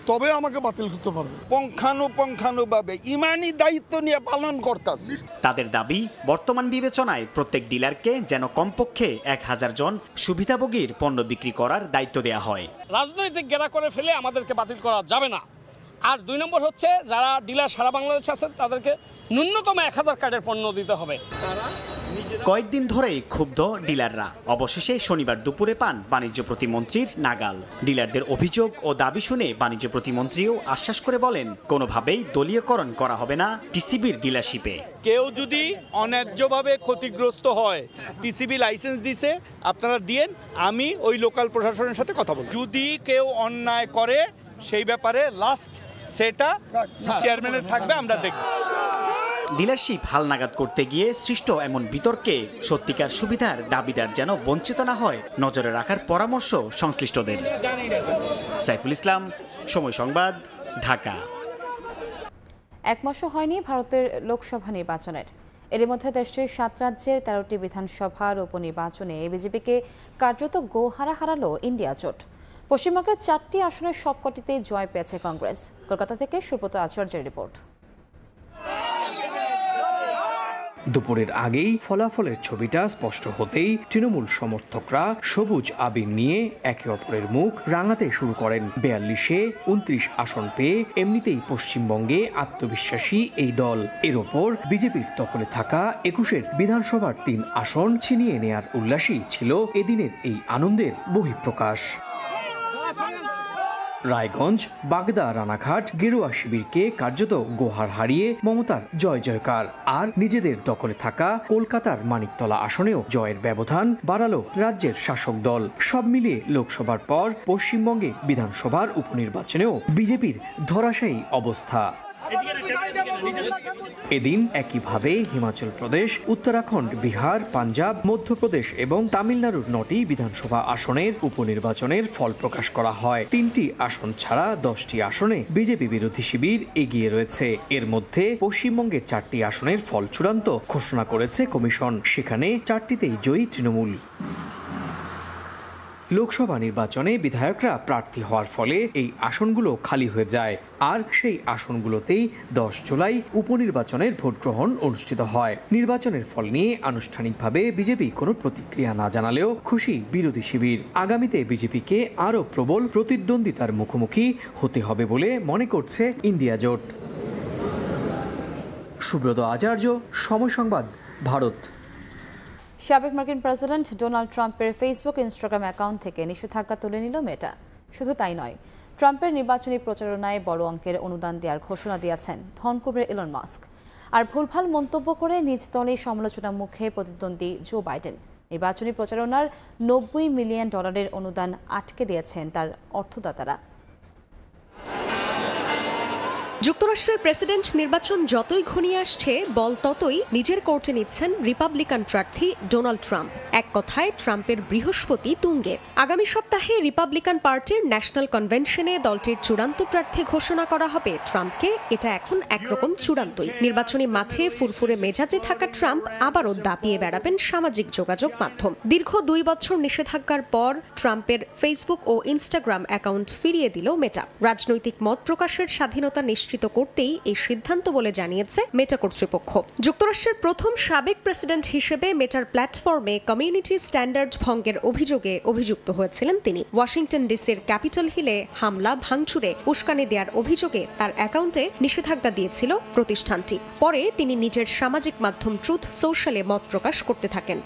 তবে আমাকে বাতিল করতে পারবে। পুঙ্খানুপুঙ্খানুভাবে ইমানি দায়িত্ব নিয়ে পালন করতেছি। তাদের দাবি, বর্তমান বিবেচনায় প্রত্যেক ডিলারকে যেন কমপক্ষে 1,000 জন সুবিধাভোগীর পণ্য বিক্রি করার দায়িত্ব দেওয়া হয়। রাজনৈতিক ঘেরা করে ফেলে আমাদেরকে বাতিল করা যাবে না। আর 2 নম্বর হচ্ছে, যারা ডিলার সারা বাংলাদেশে আছেন তাদেরকে ন্যূনতম 1000 কার্ডের পণ্য দিতে হবে। কয়েকদিন ধরেই ক্ষুব্ধ ডিলাররা অবশেষে শনিবার দুপুরে পান বাণিজ্য প্রতিমন্ত্রীর নাগাল। ডিলারদের অভিযোগ ও দাবি শুনে বাণিজ্য প্রতিমন্ত্রীও আশ্বাস করে বলেন, কোনোভাবেই দলীয়করণ করা হবে না টিসিবির ডিলারশিপে। কেউ যদি অন্যায্যভাবে ক্ষতিগ্রস্ত হয়, টিসিবি লাইসেন্স দিছে, আপনারা দিয়েন, আমি ওই লোকাল প্রশাসনের সাথে কথা বলব। যদি কেউ অন্যায় করে সেই ব্যাপারে লাস্ট সেটা চেয়ারম্যানের থাকবে, আমরা দেখব। ডিলারশিপ হালনাগাদ করতে গিয়ে সৃষ্ট এমন বিতর্কে সত্যিকার সুবিধার দাবিদার যেন বঞ্চিত না হয় নজরে রাখার পরামর্শ সংশ্লিষ্টদের। সাইফুল ইসলাম, সময় সংবাদ, ঢাকা। এক মাসও হয়নি ভারতের লোকসভা নির্বাচনের। এর মধ্যে দেশটির 7 রাজ্যের 13টি বিধানসভার উপনির্বাচনে বিজেপিকে কার্যত গোহারা হারালো ইন্ডিয়া জোট। পশ্চিমবঙ্গের 4টি আসনের সবকটিতেই জয় পেয়েছে কংগ্রেস। কলকাতা থেকে সুব্রত আচার্যের রিপোর্ট। দুপুরের আগেই ফলাফলের ছবিটা স্পষ্ট হতেই তৃণমূল সমর্থকরা সবুজ আবির নিয়ে একে অপরের মুখ রাঙাতে শুরু করেন। 42-এ 29 আসন পেয়ে এমনিতেই পশ্চিমবঙ্গে আত্মবিশ্বাসী এই দল। এর ওপর বিজেপির দখলে থাকা 21-এর বিধানসভার 3 আসন ছিনিয়ে নেয়ার উল্লাসই ছিল এদিনের এই আনন্দের বহিঃপ্রকাশ। রায়গঞ্জ, বাগদা, রানাঘাট গেরুয়া শিবিরকে কার্যত গোহার হারিয়ে মমতার জয় জয়কার। আর নিজেদের দখলে থাকা কলকাতার মানিকতলা আসনেও জয়ের ব্যবধান বাড়ালো রাজ্যের শাসক দল। সব মিলিয়ে লোকসভার পর পশ্চিমবঙ্গে বিধানসভার উপনির্বাচনেও বিজেপির ধরাশায়ী অবস্থা। এদিন একইভাবে হিমাচল প্রদেশ, উত্তরাখণ্ড, বিহার, পাঞ্জাব, মধ্যপ্রদেশ এবং তামিলনাড়ুর 9টি বিধানসভা আসনের উপনির্বাচনের ফল প্রকাশ করা হয়। 3টি আসন ছাড়া 10টি আসনে বিজেপি বিরোধী শিবির এগিয়ে রয়েছে। এর মধ্যে পশ্চিমবঙ্গের 4টি আসনের ফল চূড়ান্ত ঘোষণা করেছে কমিশন। সেখানে 4টিতেই জয়ী তৃণমূল। লোকসভা নির্বাচনে বিধায়করা প্রার্থী হওয়ার ফলে এই আসনগুলো খালি হয়ে যায়। আর সেই আসনগুলোতেই 10 জুলাই উপনির্বাচনের ভোট গ্রহণ অনুষ্ঠিত হয়। নির্বাচনের ফল নিয়ে আনুষ্ঠানিকভাবে বিজেপি কোনো প্রতিক্রিয়া না জানালেও খুশি বিরোধী শিবির। আগামীতে বিজেপিকে আরও প্রবল প্রতিদ্বন্দ্বিতার মুখোমুখি হতে হবে বলে মনে করছে ইন্ডিয়া জোট। সুব্রত আচার্য, সময় সংবাদ, ভারত। সাবেক মার্কিন প্রেসিডেন্ট ডোনাল্ড ট্রাম্পের ফেসবুক, ইনস্টাগ্রাম অ্যাকাউন্ট থেকে নিষেধাজ্ঞা তুলে নিল মেটা। শুধু তাই নয়, ট্রাম্পের নির্বাচনী প্রচারণায় বড় অঙ্কের অনুদান দেওয়ার ঘোষণা দিয়েছেন ধনকুবের ইলন মাস্ক। আর ভুলভাল মন্তব্য করে নিজ দলের সমালোচনা মুখে প্রতিদ্বন্দ্বী জো বাইডেন নির্বাচনী প্রচারণার $90 মিলিয়ন অনুদান আটকে দিয়েছেন তার অর্থদাতারা। যুক্তরাষ্ট্রের প্রেসিডেন্ট নির্বাচন যতই ঘনিয়ে আসছে, বল ততই নিজের কোর্টে নিচ্ছেন রিপাবলিকান প্রার্থী ডোনাল্ড ট্রাম্প। এক কথায় ট্রাম্পের বৃহস্পতি তুঙ্গে। আগামী সপ্তাহে রিপাবলিকান পার্টির ন্যাশনাল কনভেনশনে দলটির চূড়ান্ত প্রার্থী ঘোষণা করা হবে ট্রাম্পকে। এটা এখন একরকম চূড়ান্তই। নির্বাচনী মাঠে ফুরফুরে মেজাজে থাকা ট্রাম্প আবারও দাপিয়ে বেড়াবেন সামাজিক যোগাযোগ মাধ্যম। দীর্ঘ 2 বছর নিষেধাজ্ঞার পর ট্রাম্পের ফেসবুক ও ইনস্টাগ্রাম অ্যাকাউন্ট ফিরিয়ে দিল মেটা। রাজনৈতিক মত প্রকাশের স্বাধীনতা নিশ্চিত করতেই এই সিদ্ধান্ত বলে জানিয়েছে মেটা কর্তৃপক্ষ। যুক্তরাষ্ট্রের প্রথম সাবেক প্রেসিডেন্ট হিসেবে মেটার প্ল্যাটফর্মে কমিউনিটি স্ট্যান্ডার্ড ভঙ্গের অভিযোগে অভিযুক্ত হয়েছিলেন তিনি। ওয়াশিংটন ডিসির ক্যাপিটল হিলে হামলা ভাঙচুরে উস্কানি দেওয়ার অভিযোগে তার অ্যাকাউন্টে নিষেধাজ্ঞা দিয়েছিল প্রতিষ্ঠানটি। পরে তিনি নিজের সামাজিক মাধ্যম ট্রুথ সোশ্যালে মত প্রকাশ করতে থাকেন।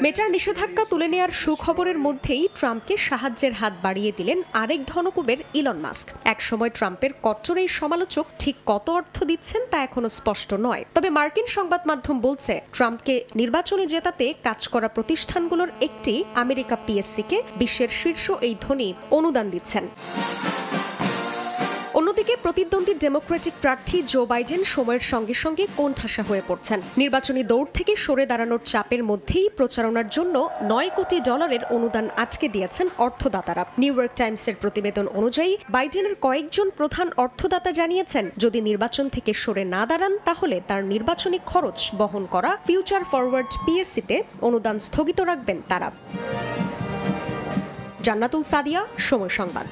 মেটার নিষেধাজ্ঞা তুলে নেওয়ার সুখবরের মধ্যেই ট্রাম্পকে সাহায্যের হাত বাড়িয়ে দিলেন আরেক ধনকুবের ইলন মাস্ক। একসময় ট্রাম্পের কট্টর এই সমালোচক ঠিক কত অর্থ দিচ্ছেন তা এখনো স্পষ্ট নয়। তবে মার্কিন সংবাদ মাধ্যম বলছে, ট্রাম্পকে নির্বাচনে জেতাতে কাজ করা প্রতিষ্ঠানগুলোর একটি আমেরিকা পিএসসিকে বিশ্বের শীর্ষ এই ধনী অনুদান দিচ্ছেন। অন্যদিকে প্রতিদ্বন্দ্বী ডেমোক্রেটিক প্রার্থী জো বাইডেন সময়ের সঙ্গে সঙ্গে কোণঠাসা হয়ে পড়ছেন। নির্বাচনী দৌড় থেকে সরে দাঁড়ানোর চাপের মধ্যেই প্রচারণার জন্য $9 কোটি অনুদান আটকে দিয়েছেন অর্থদাতারা। নিউ ইয়র্ক টাইমসের প্রতিবেদন অনুযায়ী বাইডেনের কয়েকজন প্রধান অর্থদাতা জানিয়েছেন, যদি নির্বাচন থেকে সরে না দাঁড়ান তাহলে তার নির্বাচনী খরচ বহন করা ফিউচার ফরওয়ার্ড পিএসসিতে অনুদান স্থগিত রাখবেন তারা। জান্নাতুল সাদিয়া, সময় সংবাদ।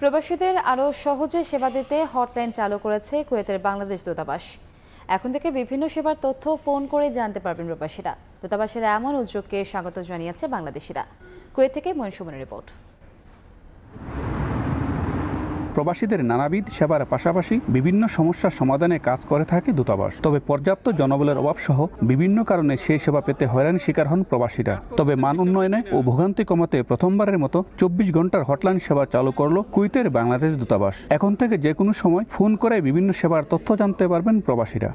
প্রবাসীদের আরও সহজে সেবা দিতে হটলাইন চালু করেছে কুয়েতের বাংলাদেশ দূতাবাস। এখন থেকে বিভিন্ন সেবার তথ্য ফোন করে জানতে পারবেন প্রবাসীরা। দূতাবাসের এমন উদ্যোগকে স্বাগত জানিয়েছে বাংলাদেশিরা। কুয়েত থেকে মনসুমনের রিপোর্ট। প্রবাসীদের নানাবিধ সেবার পাশাপাশি বিভিন্ন সমস্যার সমাধানে কাজ করে থাকে দূতাবাস। তবে পর্যাপ্ত জনবলের অভাব সহ বিভিন্ন কারণে সেই সেবা পেতে হয়রানির শিকার হন প্রবাসীরা। তবে মান উন্নয়নে ও ভোগান্তি কমাতে প্রথমবারের মতো 24 ঘন্টার হটলাইন সেবা চালু করল কুয়েতের বাংলাদেশ দূতাবাস। এখন থেকে যে কোনো সময় ফোন করে বিভিন্ন সেবার তথ্য জানতে পারবেন প্রবাসীরা।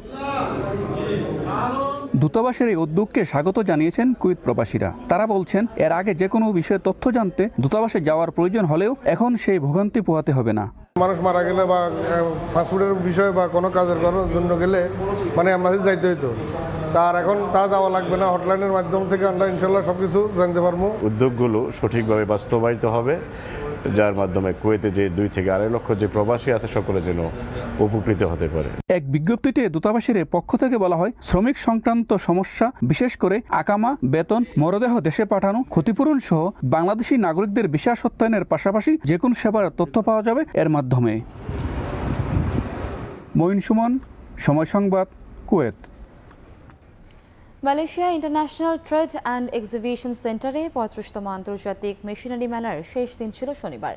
দূতাবাসের এই উদ্যোগকে স্বাগত জানিয়েছেন কুয়েত প্রবাসীরা। তারা বলছেন, এর আগে যে কোনো বিষয়ে তথ্য জানতে দূতাবাসে যাওয়ার প্রয়োজন হলেও এখন সেই ভোগান্তি পোহাতে হবে না। মানুষ মারা গেলে বা পাসপোর্টের বিষয়ে বা কোনো কাজের জন্য গেলে মানে অ্যাম্বাসি যাইতে হইতো, তার এখন তা যাওয়া লাগবে না। হটলাইনের মাধ্যম থেকে আমরা ইনশাল্লাহ সব কিছু জানতে পারবো। উদ্যোগগুলো সঠিকভাবে বাস্তবায়িত হবে, যার মাধ্যমে কুয়েতে যে 2 থেকে 2.5 লক্ষ যে প্রবাসী আছে সকলে যেন উপকৃত হতে পারে। এক বিজ্ঞপ্তিতে দূতাবাসের পক্ষ থেকে বলা হয়, শ্রমিক সংক্রান্ত সমস্যা বিশেষ করে আকামা, বেতন, মরদেহ দেশে পাঠানো, ক্ষতিপূরণ সহ বাংলাদেশি নাগরিকদের ভিসা সত্যায়নের পাশাপাশি যে কোনো সেবার তথ্য পাওয়া যাবে এর মাধ্যমে। মঈন সুমন, সময় সংবাদ, Kuwait. Malaysia international trade and exhibition সেন্টারে 35তম আন্তর্জাতিক মেশিনারি মেলার শেষ দিন ছিল শনিবার।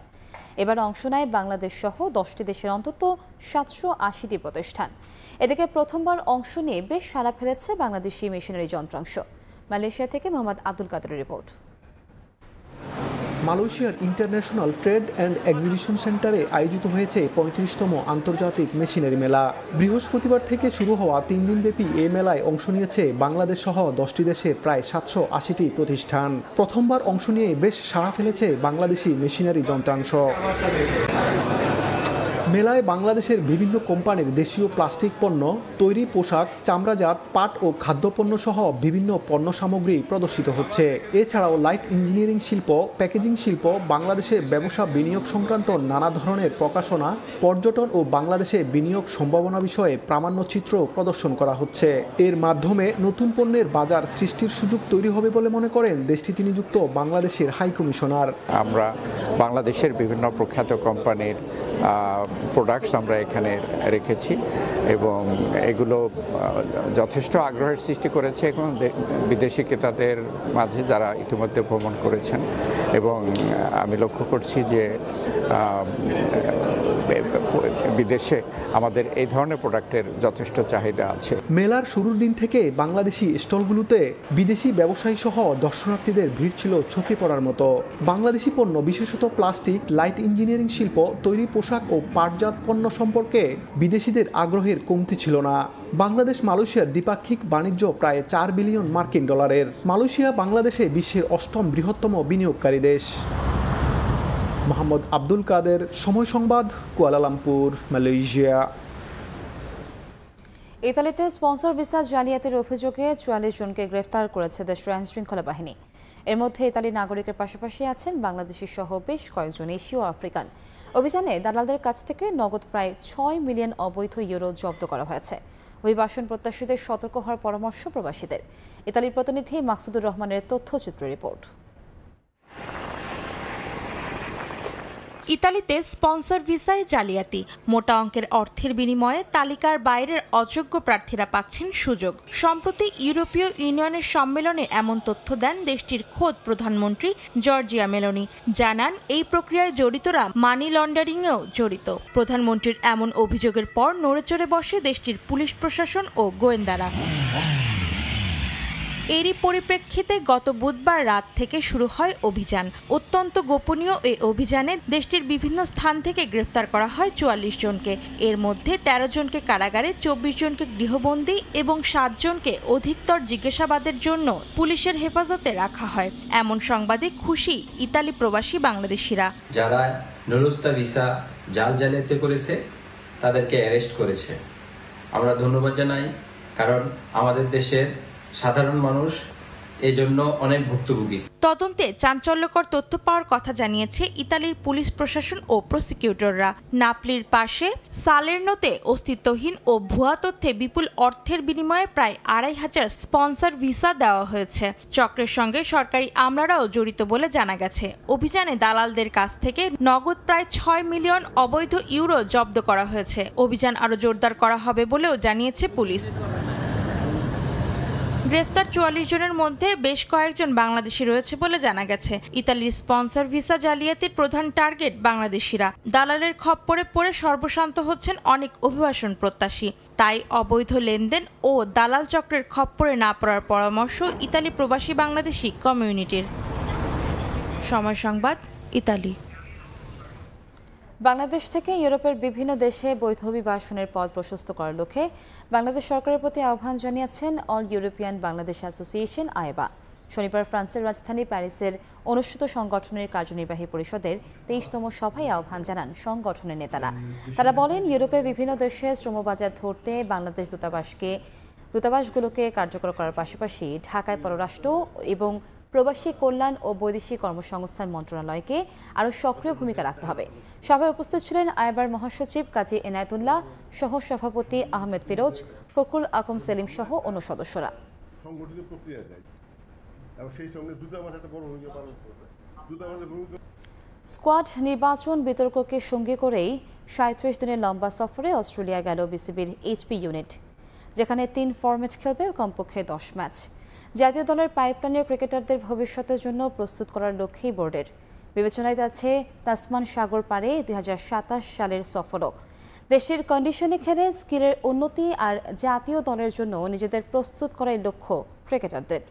এবার অংশ নেয় বাংলাদেশ সহ 10টি দেশের অন্তত 780টি প্রতিষ্ঠান। এদিকে প্রথমবার অংশ নিয়ে বেশ সাড়া ফেলেছে বাংলাদেশি মেশিনারি যন্ত্রাংশ। মালয়েশিয়া থেকে মোহাম্মদ আব্দুল কাদেরের রিপোর্ট। মালয়েশিয়ার ইন্টারন্যাশনাল ট্রেড অ্যান্ড এক্সিবিশন সেন্টারে আয়োজিত হয়েছে 35তম আন্তর্জাতিক মেশিনারি মেলা। বৃহস্পতিবার থেকে শুরু হওয়া 3 দিনব্যাপী এই মেলায় অংশ নিয়েছে বাংলাদেশ সহ 10টি দেশের প্রায় 780টি প্রতিষ্ঠান। প্রথমবার অংশ নিয়ে বেশ সাড়া ফেলেছে বাংলাদেশি মেশিনারি যন্ত্রাংশ। মেলায় বাংলাদেশের বিভিন্ন কোম্পানির দেশীয় প্লাস্টিক পণ্য, তৈরি পোশাক, চামড়াজাত পাট ও খাদ্যপণ্য সহ বিভিন্ন পণ্য সামগ্রী প্রদর্শিত হচ্ছে। এছাড়াও লাইট ইঞ্জিনিয়ারিং শিল্প, প্যাকেজিং শিল্প, বাংলাদেশে ব্যবসা বিনিয়োগ সংক্রান্ত নানা ধরনের প্রকাশনা, পর্যটন ও বাংলাদেশে বিনিয়োগ সম্ভাবনা বিষয়ে প্রামাণ্যচিত্র প্রদর্শন করা হচ্ছে। এর মাধ্যমে নতুন পণ্যের বাজার সৃষ্টির সুযোগ তৈরি হবে বলে মনে করেন দেশটিতে নিযুক্ত বাংলাদেশের হাই কমিশনার। আমরা বাংলাদেশের বিভিন্ন প্রখ্যাত কোম্পানির প্রোডাক্টস আমরা এখানে রেখেছি এবং এগুলো যথেষ্ট আগ্রহের সৃষ্টি করেছে এবং বিদেশি ক্রেতাদের মাঝে যারা ইতিমধ্যে ভ্রমণ করেছেন। এবং আমি লক্ষ্য করছি যে বিদেশে আমাদের এই ধরনের প্রোডাক্টের যথেষ্ট চাহিদা আছে। মেলার শুরুর দিন থেকে বাংলাদেশি স্টলগুলোতে বিদেশি ব্যবসায়ী সহ দর্শনার্থীদের ভিড় ছিল চোখে পড়ার মতো। বাংলাদেশি পণ্য, বিশেষত প্লাস্টিক, লাইট ইঞ্জিনিয়ারিং শিল্প, তৈরি পোশাক ও পাটজাত পণ্য সম্পর্কে বিদেশিদের আগ্রহের কমতি ছিল না। বাংলাদেশ মালয়েশিয়ার দ্বিপাক্ষিক বাণিজ্য প্রায় 4 বিলিয়ন মার্কিন ডলারের। মালয়েশিয়া বাংলাদেশে বিশ্বের 8ম বৃহত্তম বিনিয়োগকারী দেশ। মোহাম্মদ আব্দুল কাদের, সময় সংবাদ, কুয়ালালামপুর, মালয়েশিয়া। ইতালিতে স্পন্সর ভিসা জালিয়াতির অভিযোগে 44 জনকে গ্রেফতার করেছে দেশের আইনশৃঙ্খলা বাহিনী। এর মধ্যে ইতালির নাগরিকের পাশাপাশি আছেন বাংলাদেশি সহ বেশ কয়েকজন এশীয় আফ্রিকান। অভিযানে দালালদের কাছ থেকে নগদ প্রায় 6 মিলিয়ন অবৈধ ইউরো জব্দ করা হয়েছে। অভিবাসন প্রত্যাশীদের সতর্ক হওয়ার পরামর্শ প্রবাসীদের। ইতালির প্রতিনিধি মাকসুদুর রহমানের তথ্যচিত্র রিপোর্ট। ইতালিতে স্পন্সর ভিসায় জালিয়াতি, মোটা অঙ্কের অর্থের বিনিময়ে তালিকার বাইরের অযোগ্য প্রার্থীরা পাচ্ছেন সুযোগ। সম্প্রতি ইউরোপীয় ইউনিয়নের সম্মেলনে এমন তথ্য দেন দেশটির খোদ প্রধানমন্ত্রী জর্জিয়া মেলোনি। জানান, এই প্রক্রিয়ায় জড়িতরা মানি লন্ডারিংয়েও জড়িত। প্রধানমন্ত্রীর এমন অভিযোগের পর নড়েচড়ে বসে দেশটির পুলিশ প্রশাসন ও গোয়েন্দারা। এরই পরিপ্রেক্ষিতে গত বুধবার রাত থেকে শুরু হয় অভিযান। অত্যন্ত গোপনীয় এই অভিযানে দেশটির বিভিন্ন স্থান থেকে গ্রেফতার করা হয় 44 জনকে। এর মধ্যে 13 জনকে কারাগারে, 24 জনকে গৃহবন্দী এবং 7 জনকে অধিকতর জিজ্ঞাসাবাদের জন্য পুলিশের হেফাজতে রাখা হয়। এমন সংবাদে খুশি ইতালি প্রবাসী বাংলাদেশিরা। যারা নুরুস্তা ভিসা জালিয়াতি করেছে তাদেরকে অ্যারেস্ট করেছে। আমরা ধন্যবাদ জানাই, কারণ আমাদের দেশের সাধারণ মানুষ এই জন্য অনেক ভুক্তভোগী। তদন্তে চাঞ্চল্যকর তথ্য পাওয়ার কথা জানিয়েছে ইতালির পুলিশ প্রশাসন ও প্রসিকিউটররা। নাপলির পাশে সালের্নোতে অস্তিত্বহীন ও ভুয়া তথ্যে বিপুল অর্থের বিনিময়ে প্রায় 2500 স্পন্সর ভিসা দেওয়া হয়েছে। চক্রের সঙ্গে সরকারি আমলারাও জড়িত বলে জানা গেছে। অভিযানে দালালদের কাছ থেকে নগদ প্রায় 6 মিলিয়ন অবৈধ ইউরো জব্দ করা হয়েছে। অভিযান আরও জোরদার করা হবে বলেও জানিয়েছে পুলিশ। গ্রেফতার 44 জনের মধ্যে বেশ কয়েকজন বাংলাদেশি রয়েছে বলে জানা গেছে। ইতালির স্পন্সর ভিসা জালিয়াতির প্রধান টার্গেট বাংলাদেশিরা। দালালের খপ্পরে পড়ে সর্বশান্ত হচ্ছেন অনেক অভিবাসন প্রত্যাশী। তাই অবৈধ লেনদেন ও দালাল চক্রের খপ্পরে না পড়ার পরামর্শ ইতালি প্রবাসী বাংলাদেশি কমিউনিটির। সময় সংবাদ, ইতালি। বাংলাদেশ থেকে ইউরোপের বিভিন্ন দেশে বৈধ অভিবাসনের পথ প্রশস্ত করার লক্ষ্যে বাংলাদেশ সরকারের প্রতি আহ্বান জানিয়েছেন অল ইউরোপিয়ান বাংলাদেশ অ্যাসোসিয়েশন আইবা। শনিবার ফ্রান্সের রাজধানী প্যারিসের অনুষ্ঠিত সংগঠনের কার্যনির্বাহী পরিষদের 23তম সভায় আহ্বান জানান সংগঠনের নেতারা। তারা বলেন, ইউরোপের বিভিন্ন দেশে শ্রমবাজার ধরতে বাংলাদেশ দূতাবাসগুলোকে কার্যকর করার পাশাপাশি ঢাকায় পররাষ্ট্র এবং প্রবাসী কল্যাণ ও বৈদেশিক কর্মসংস্থান মন্ত্রণালয়কে আরও সক্রিয় ভূমিকা রাখতে হবে। সভায় উপস্থিত ছিলেন আইবার মহাসচিব কাজী এনায়েতুল্লাহ, সহ সভাপতি আহমেদ ফিরোজ, ফখরুল আকম সেলিম সহ অন্য সদস্যরা। স্কোয়াড নির্বাচন বিতর্ককে সঙ্গী করেই 37 দিনের লম্বা সফরে অস্ট্রেলিয়া গেল বিসিবির এইচপি ইউনিট, যেখানে 3 ফরম্যাট খেলবে কমপক্ষে 10 ম্যাচ। জাতীয় দলের পাইপলাইনের ক্রিকেটারদের ভবিষ্যতের জন্য প্রস্তুত করার লক্ষ্যেই বোর্ডের বিবেচনায় আছে তাসমান সাগর পাড়ে 2027 সালের সফরও। দেশের কন্ডিশনে খেলে স্কিলের উন্নতি আর জাতীয় দলের জন্য নিজেদের প্রস্তুত করার লক্ষ্য ক্রিকেটারদের।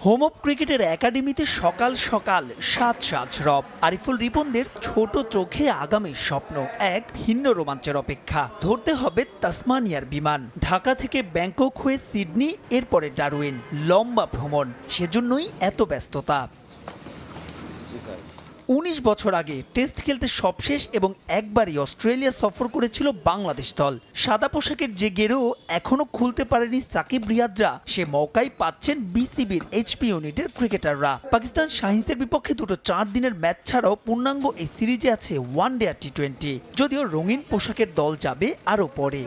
হোম অফ ক্রিকেটের একাডেমিতে সকাল সকাল সাজ রব। আরিফুল রিপনদের ছোট চোখে আগামীর স্বপ্ন, এক ভিন্ন রোমাঞ্চের অপেক্ষা। ধরতে হবে তাসমানিয়ার বিমান, ঢাকা থেকে ব্যাংকক হয়ে সিডনি, এরপরে ডারউইন। লম্বা ভ্রমণ, সেজন্যই এত ব্যস্ততা। 19 বছর আগে টেস্ট খেলতে সবশেষ এবং একবারই অস্ট্রেলিয়া সফর করেছিল বাংলাদেশ দল। সাদা পোশাকের যে গেরো এখনো খুলতে পারেনি সাকিব রিয়াদরা, সে মৌকাই পাচ্ছেন বিসিবির এইচপি ইউনিটের ক্রিকেটাররা। পাকিস্তান শাহিনসের বিপক্ষে দুটো 4 দিনের ম্যাচ ছাড়াও পূর্ণাঙ্গ এই সিরিজে আছে ওয়ানডে আর টি20। যদিও রঙিন পোশাকের দল যাবে আরও পরে।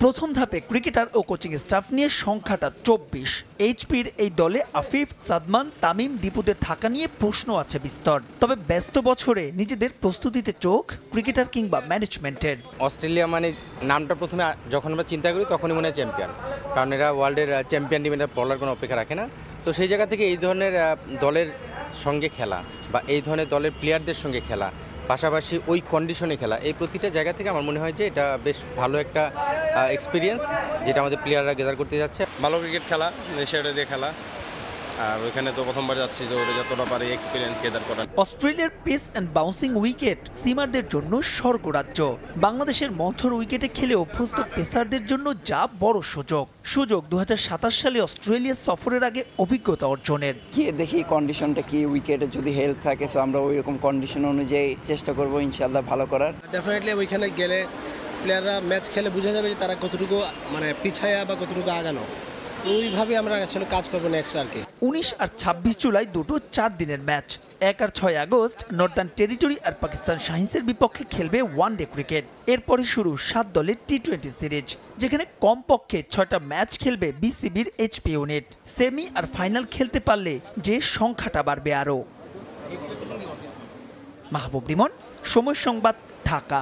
প্রথম ধাপে ক্রিকেটার ও কোচিং স্টাফ নিয়ে সংখ্যাটা 24। এইচপির এই দলে আফিফ, সাদমান, তামিম, দীপুদের থাকা নিয়ে প্রশ্ন আছে বিস্তর। তবে ব্যস্ত বছরে নিজেদের প্রস্তুতিতে চোখ ক্রিকেটার কিংবা ম্যানেজমেন্টের। অস্ট্রেলিয়া মানে নামটা প্রথমে যখন আমরা চিন্তা করি তখনই মনে হয় চ্যাম্পিয়ন, কারণ এরা ওয়ার্ল্ডের চ্যাম্পিয়ন টিম, এটা বলার কোনো অপেক্ষা রাখে না। তো সেই জায়গা থেকে এই ধরনের দলের সঙ্গে খেলা বা এই ধরনের দলের প্লেয়ারদের সঙ্গে খেলা, পাশাপাশি ওই কন্ডিশনে খেলা, এই প্রতিটা জায়গা থেকে আমার মনে হয় যে এটা বেশ ভালো একটা এক্সপিরিয়েন্স, যেটা আমাদের প্লেয়াররা গেদার করতে যাচ্ছে। ভালো ক্রিকেট খেলা, নেশাটা দিয়ে খেলা, আর ওইখানে তো প্রথমবার যাচ্ছি, তো ওটা যতটা পারে এক্সপিরিয়েন্স গেদার করা। অস্ট্রেলিয়ার পেস অ্যান্ড বাউন্সিং উইকেট সিমারদের জন্য স্বর্গরাজ্য। বাংলাদেশের মন্থর উইকেটে খেলে অভ্যস্ত পেসারদের জন্য যা বড় সুযোগ 2027 সালে অস্ট্রেলিয়া সফরের আগে অভিজ্ঞতা অর্জনের। গিয়ে দেখি কন্ডিশনটা কি, উইকেটে যদি হেল্প থাকে তো আমরা ওই রকম কন্ডিশন অনুযায়ী চেষ্টা করবো ইনশাআল্লাহ ভালো করার। ডেফিনেটলি ওইখানে গেলে প্লেয়াররা ম্যাচ খেলে বোঝা যাবে যে তারা কতটুকু মানে পিছায়া বা কতটুকু আগানো, ওইভাবে আমরা আসলে কাজ করবো নেক্সট আর কি। 19 আর 26 জুলাই দুটো 4 দিনের ম্যাচ। 1 আর 6 আগস্ট নর্দার্ন টেরিটরি আর পাকিস্তান শাহিনসের বিপক্ষে খেলবে ওয়ানডে ক্রিকেট। এরপরে শুরু 7 দলের টি20 সিরিজ, যেখানে কমপক্ষে 6টা ম্যাচ খেলবে বিসিবির এইচপি ইউনিট। সেমি আর ফাইনাল খেলতে পারলে যে সংখ্যাটা বাড়বে আরও। মাহবুব রিমন, সময় সংবাদ, ঢাকা।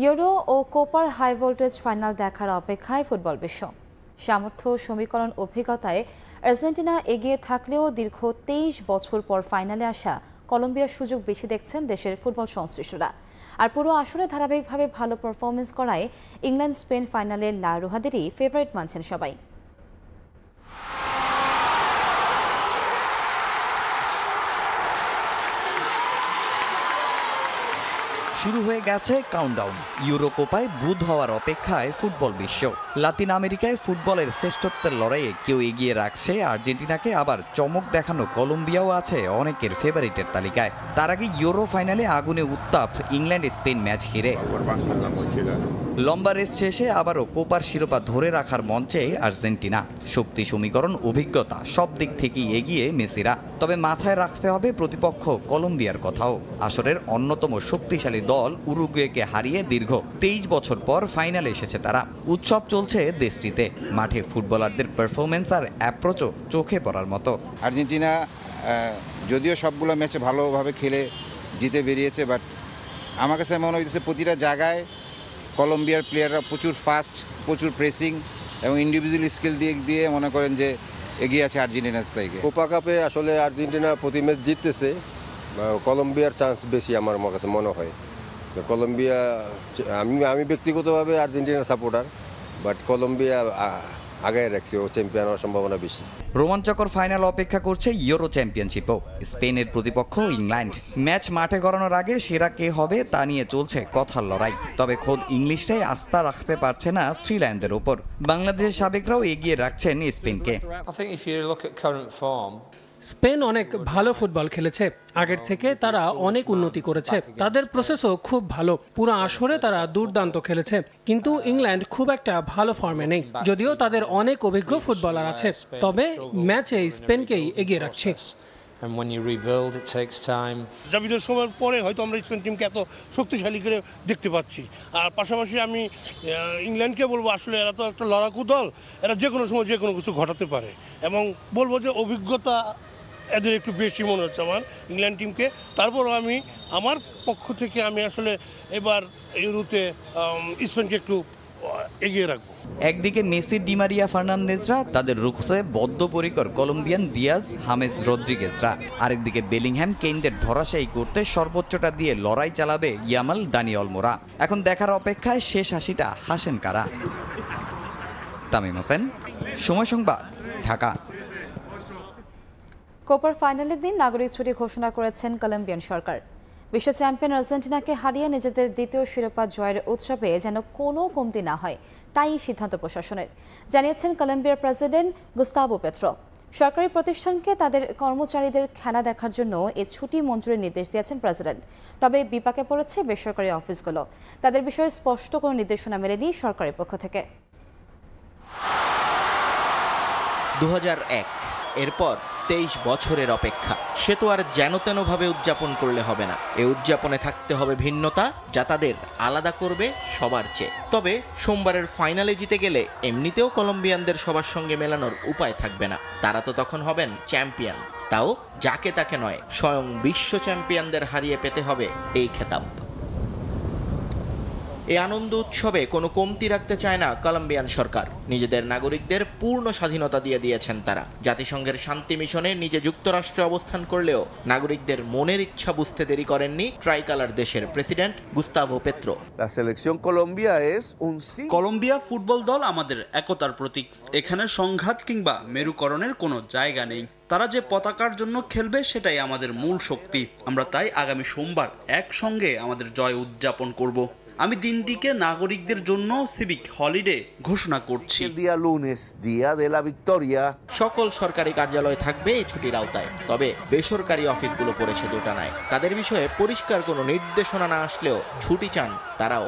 ইউরো ও কোপার হাই ভোল্টেজ ফাইনাল দেখার অপেক্ষায় ফুটবল বিশ্ব। সামর্থ্য সমীকরণ অভিজ্ঞতায় আর্জেন্টিনা এগিয়ে থাকলেও দীর্ঘ 23 বছর পর ফাইনালে আসা কলম্বিয়ার সুযোগ বেশি দেখছেন দেশের ফুটবল সংশ্লিষ্টরা। আর পুরো আসরে ধারাবাহিকভাবে ভালো পারফরমেন্স করায় ইংল্যান্ড স্পেন ফাইনালে লা রোহাদেরই ফেভারিট মানছেন সবাই। শুরু হয়ে গেছে কাউন্টডাউন। ইউরো কোপায় বুঁদ হওয়ার অপেক্ষায় ফুটবল বিশ্ব। লাতিন আমেরিকায় ফুটবলের শ্রেষ্ঠত্বের লড়াইয়ে কেউ এগিয়ে রাখছে আর্জেন্টিনাকে, আবার চমক দেখানো কলম্বিয়াও আছে অনেকের ফেভারিটের তালিকায়। তার আগে ইউরো ফাইনালে আগুনে উত্তাপ ইংল্যান্ড স্পেন ম্যাচ ঘিরে। লম্বা রেস শেষে আবারও কোপার শিরোপা ধরে রাখার মঞ্চে আর্জেন্টিনা। শক্তি সমীকরণ, অভিজ্ঞতা সব দিক থেকেই এগিয়ে মেসিরা। তবে মাথায় রাখতে হবে প্রতিপক্ষ কলম্বিয়ার কথাও। আসরের অন্যতম শক্তিশালী দল উরুগুয়েকে হারিয়ে দীর্ঘ 23 বছর পর ফাইনালে এসেছে তারা। উৎসব চলছে দেশটিতে। মাঠে ফুটবলারদের পারফরমেন্স আর অ্যাপ্রোচও চোখে পড়ার মতো। আর্জেন্টিনা যদিও সবগুলো ম্যাচে ভালোভাবে খেলে জিতে বেরিয়েছে, বাট আমার কাছে মনে হইতেছে প্রতিটা জায়গায় কলম্বিয়ার প্লেয়াররা প্রচুর ফাস্ট, প্রচুর প্রেসিং এবং ইন্ডিভিজুয়াল স্কিল দিয়ে মনে করেন যে এগিয়ে আছে আর্জেন্টিনার থেকে। কোপা কাপে আসলে আর্জেন্টিনা প্রতি ম্যাচ জিততেছে, কলম্বিয়ার চান্স বেশি আমার কাছে মনে হয়। কলম্বিয়া, আমি ব্যক্তিগতভাবে আর্জেন্টিনার সাপোর্টার, বাট কলম্বিয়া আগায় রাখছে, ও চ্যাম্পিয়ন হওয়ার সম্ভাবনা বেশি। রোমাঞ্চকর ফাইনাল অপেক্ষা করছে ইউরো চ্যাম্পিয়নশিপও। স্পেনের প্রতিপক্ষ ইংল্যান্ড। ম্যাচ মাঠে গড়ানোর আগে সেরা কে হবে তা নিয়ে চলছে কথার লড়াই। তবে খোদ ইংলিশটাই আস্থা রাখতে পারছে না থ্রিল্যান্ডের ওপর। বাংলাদেশের সাবেকরাও এগিয়ে রাখছেন স্পেনকে। স্পেন অনেক ভালো ফুটবল খেলেছে, আগের থেকে তারা অনেক উন্নতি করেছে, তাদের প্রসেসও খুব ভালো, পুরো আসরে তারা দুর্দান্ত খেলেছে। কিন্তু ইংল্যান্ড খুব একটা ভালো ফর্মে নেই, যদিও তাদের অনেক অভিজ্ঞ ফুটবলার আছে, তবে ম্যাচে স্পেনকেই এগিয়ে রাখছে। জাভিদের সময়ের পরে হয়তো আমরা স্পেন টিমকে এত শক্তিশালী করে দেখতে পাচ্ছি। আর পাশাপাশি আমি ইংল্যান্ডকে বলবো, আসলে এরা তো একটা লড়াকু দল, এরা যে কোনো সময় যে কোনো কিছু ঘটাতে পারে, এবং বলবো যে অভিজ্ঞতা এদের একটু বেশি মনে হচ্ছে আমার ইংল্যান্ড টিমকে। তারপরও আমি আমার পক্ষ থেকে আমি আসলে এবার ইউরোতে স্পেনকে একটু এগিয়ে রাখবো। একদিকে মেসি, ডি মারিয়া, ফার্নান্দেজরা তাদের রুখতে বদ্ধপরিকর কলম্বিয়ান দিয়াজ, হামেস রদ্রিগেজরা। আরেকদিকে বেলিংহ্যাম, কেইনদের ধরাশায়ী করতে সর্বোচ্চটা দিয়ে লড়াই চালাবে ইয়ামাল, দানি অলমোরা। এখন দেখার অপেক্ষায় শেষ হাসিটা হাসেন কারা। তামিম হোসেন, সময় সংবাদ, ঢাকা। কোপার ফাইনালের দিন নাগরিক ছুটি ঘোষণা করেছেন কলম্বিয়ান সরকার। বিশ্ব চ্যাম্পিয়ন আর্জেন্টিনাকে হারিয়ে নিজেদের দ্বিতীয় শিরোপা জয়ের উৎসবে যেন কোনো কমতি না হয়, তাই সিদ্ধান্ত প্রশাসনের, জানিয়েছেন কলম্বিয়ার প্রেসিডেন্ট গুস্তাভো পেট্রো। সরকারি প্রতিষ্ঠানকে তাদের কর্মচারীদের খেলা দেখার জন্য এই ছুটি মঞ্জুরের নির্দেশ দিয়েছেন প্রেসিডেন্ট। তবে বিপাকে পড়েছে বেসরকারি অফিসগুলো। তাদের বিষয়ে স্পষ্ট কোনো নির্দেশনা মেলেনি সরকারের পক্ষ থেকে। 2001 এরপর 23 বছরের অপেক্ষা। সে তো আর যেন তেনভাবে উদযাপন করলে হবে না। এ উদযাপনে থাকতে হবে ভিন্নতা, যা তাদের আলাদা করবে সবার চেয়ে। তবে সোমবারের ফাইনালে জিতে গেলে এমনিতেও কলম্বিয়ানদের সবার সঙ্গে মেলানোর উপায় থাকবে না। তারা তো তখন হবেন চ্যাম্পিয়ন, তাও যাকে তাকে নয়, স্বয়ং বিশ্ব চ্যাম্পিয়নদের হারিয়ে পেতে হবে এই খেতাব। এই আনন্দ উৎসবে কোনো কমতি রাখতে চায় না কলম্বিয়ান সরকার। নিজেদের নাগরিকদের পূর্ণ স্বাধীনতা দিয়ে দিয়েছেন তারা। জাতিসংঘের শান্তি মিশনে নিজে যুক্তরাষ্ট্রে অবস্থান করলেও নাগরিকদের মনের ইচ্ছা বুঝতে দেরি করেননি ট্রাইকালার দেশের president Gustavo Petro. Colombia football দল আমাদের একতার প্রতীক। এখানে সংঘাত কিংবা মেরুকরণের কোনো জায়গা নেই। তারা যে পতাকার জন্য খেলবে সেটাই আমাদের মূল শক্তি। আমরা তাই আগামী সোমবার একসঙ্গে আমাদের জয় উদযাপন করব। আমি দিনটিকে নাগরিকদের জন্য সিভিক হলিডে ঘোষণা করছি। সকল সরকারি কার্যালয় থাকবে এই ছুটির আওতায়, তবে বেসরকারি অফিসগুলো পড়েছে দোটানায়। তাদের বিষয়ে পরিষ্কার কোনো নির্দেশনা না আসলেও ছুটি চান তারাও।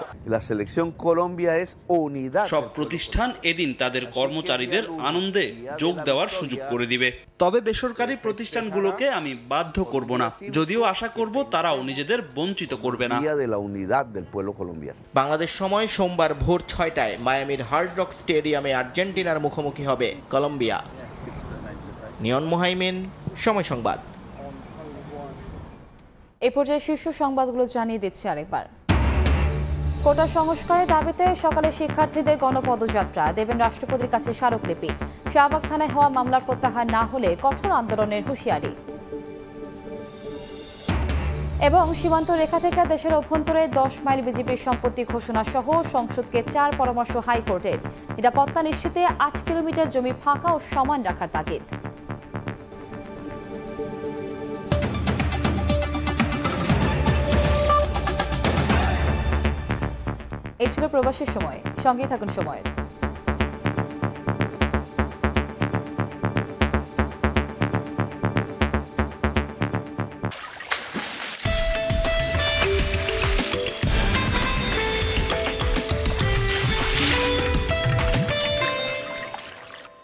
সব প্রতিষ্ঠান এদিন তাদের কর্মচারীদের আনন্দে যোগ দেওয়ার সুযোগ করে দিবে। তবে বেসরকারি প্রতিষ্ঠানগুলোকে আমি বাধ্য করব না, যদিও আশা করব তারাও নিজেদের বঞ্চিত করবে না। বাংলাদেশ সময় সোমবার ভোর 6টায় মায়ামির হার্ড রক স্টেডিয়ামে আর্জেন্টিনার মুখোমুখি হবে কলম্বিয়া। নিয়ন মোহাইমিন, সময় সংবাদ। এই পর্যায়ে শীর্ষ সংবাদগুলো জানিয়ে দিচ্ছি আরেকবার। কোটা সংস্কারের দাবিতে সকালে শিক্ষার্থীদের গণপদযাত্রা, দেবেন রাষ্ট্রপতির কাছে স্মারকলিপি। শাহবাগ থানায় হওয়া মামলার প্রত্যাহার না হলে কঠোর আন্দোলনের হুঁশিয়ারি। এবং সীমান্ত রেখা থেকে দেশের অভ্যন্তরে 10 মাইল বিজিবির সম্পত্তি ঘোষণা সহ সংসদকে 4 পরামর্শ হাইকোর্টের। নিরাপত্তা নিশ্চিতে 8 কিলোমিটার জমি ফাঁকা ও সমান রাখার তাগিদ। এই ছিল প্রবাসীর সময়। সঙ্গেই থাকুন সময়ের।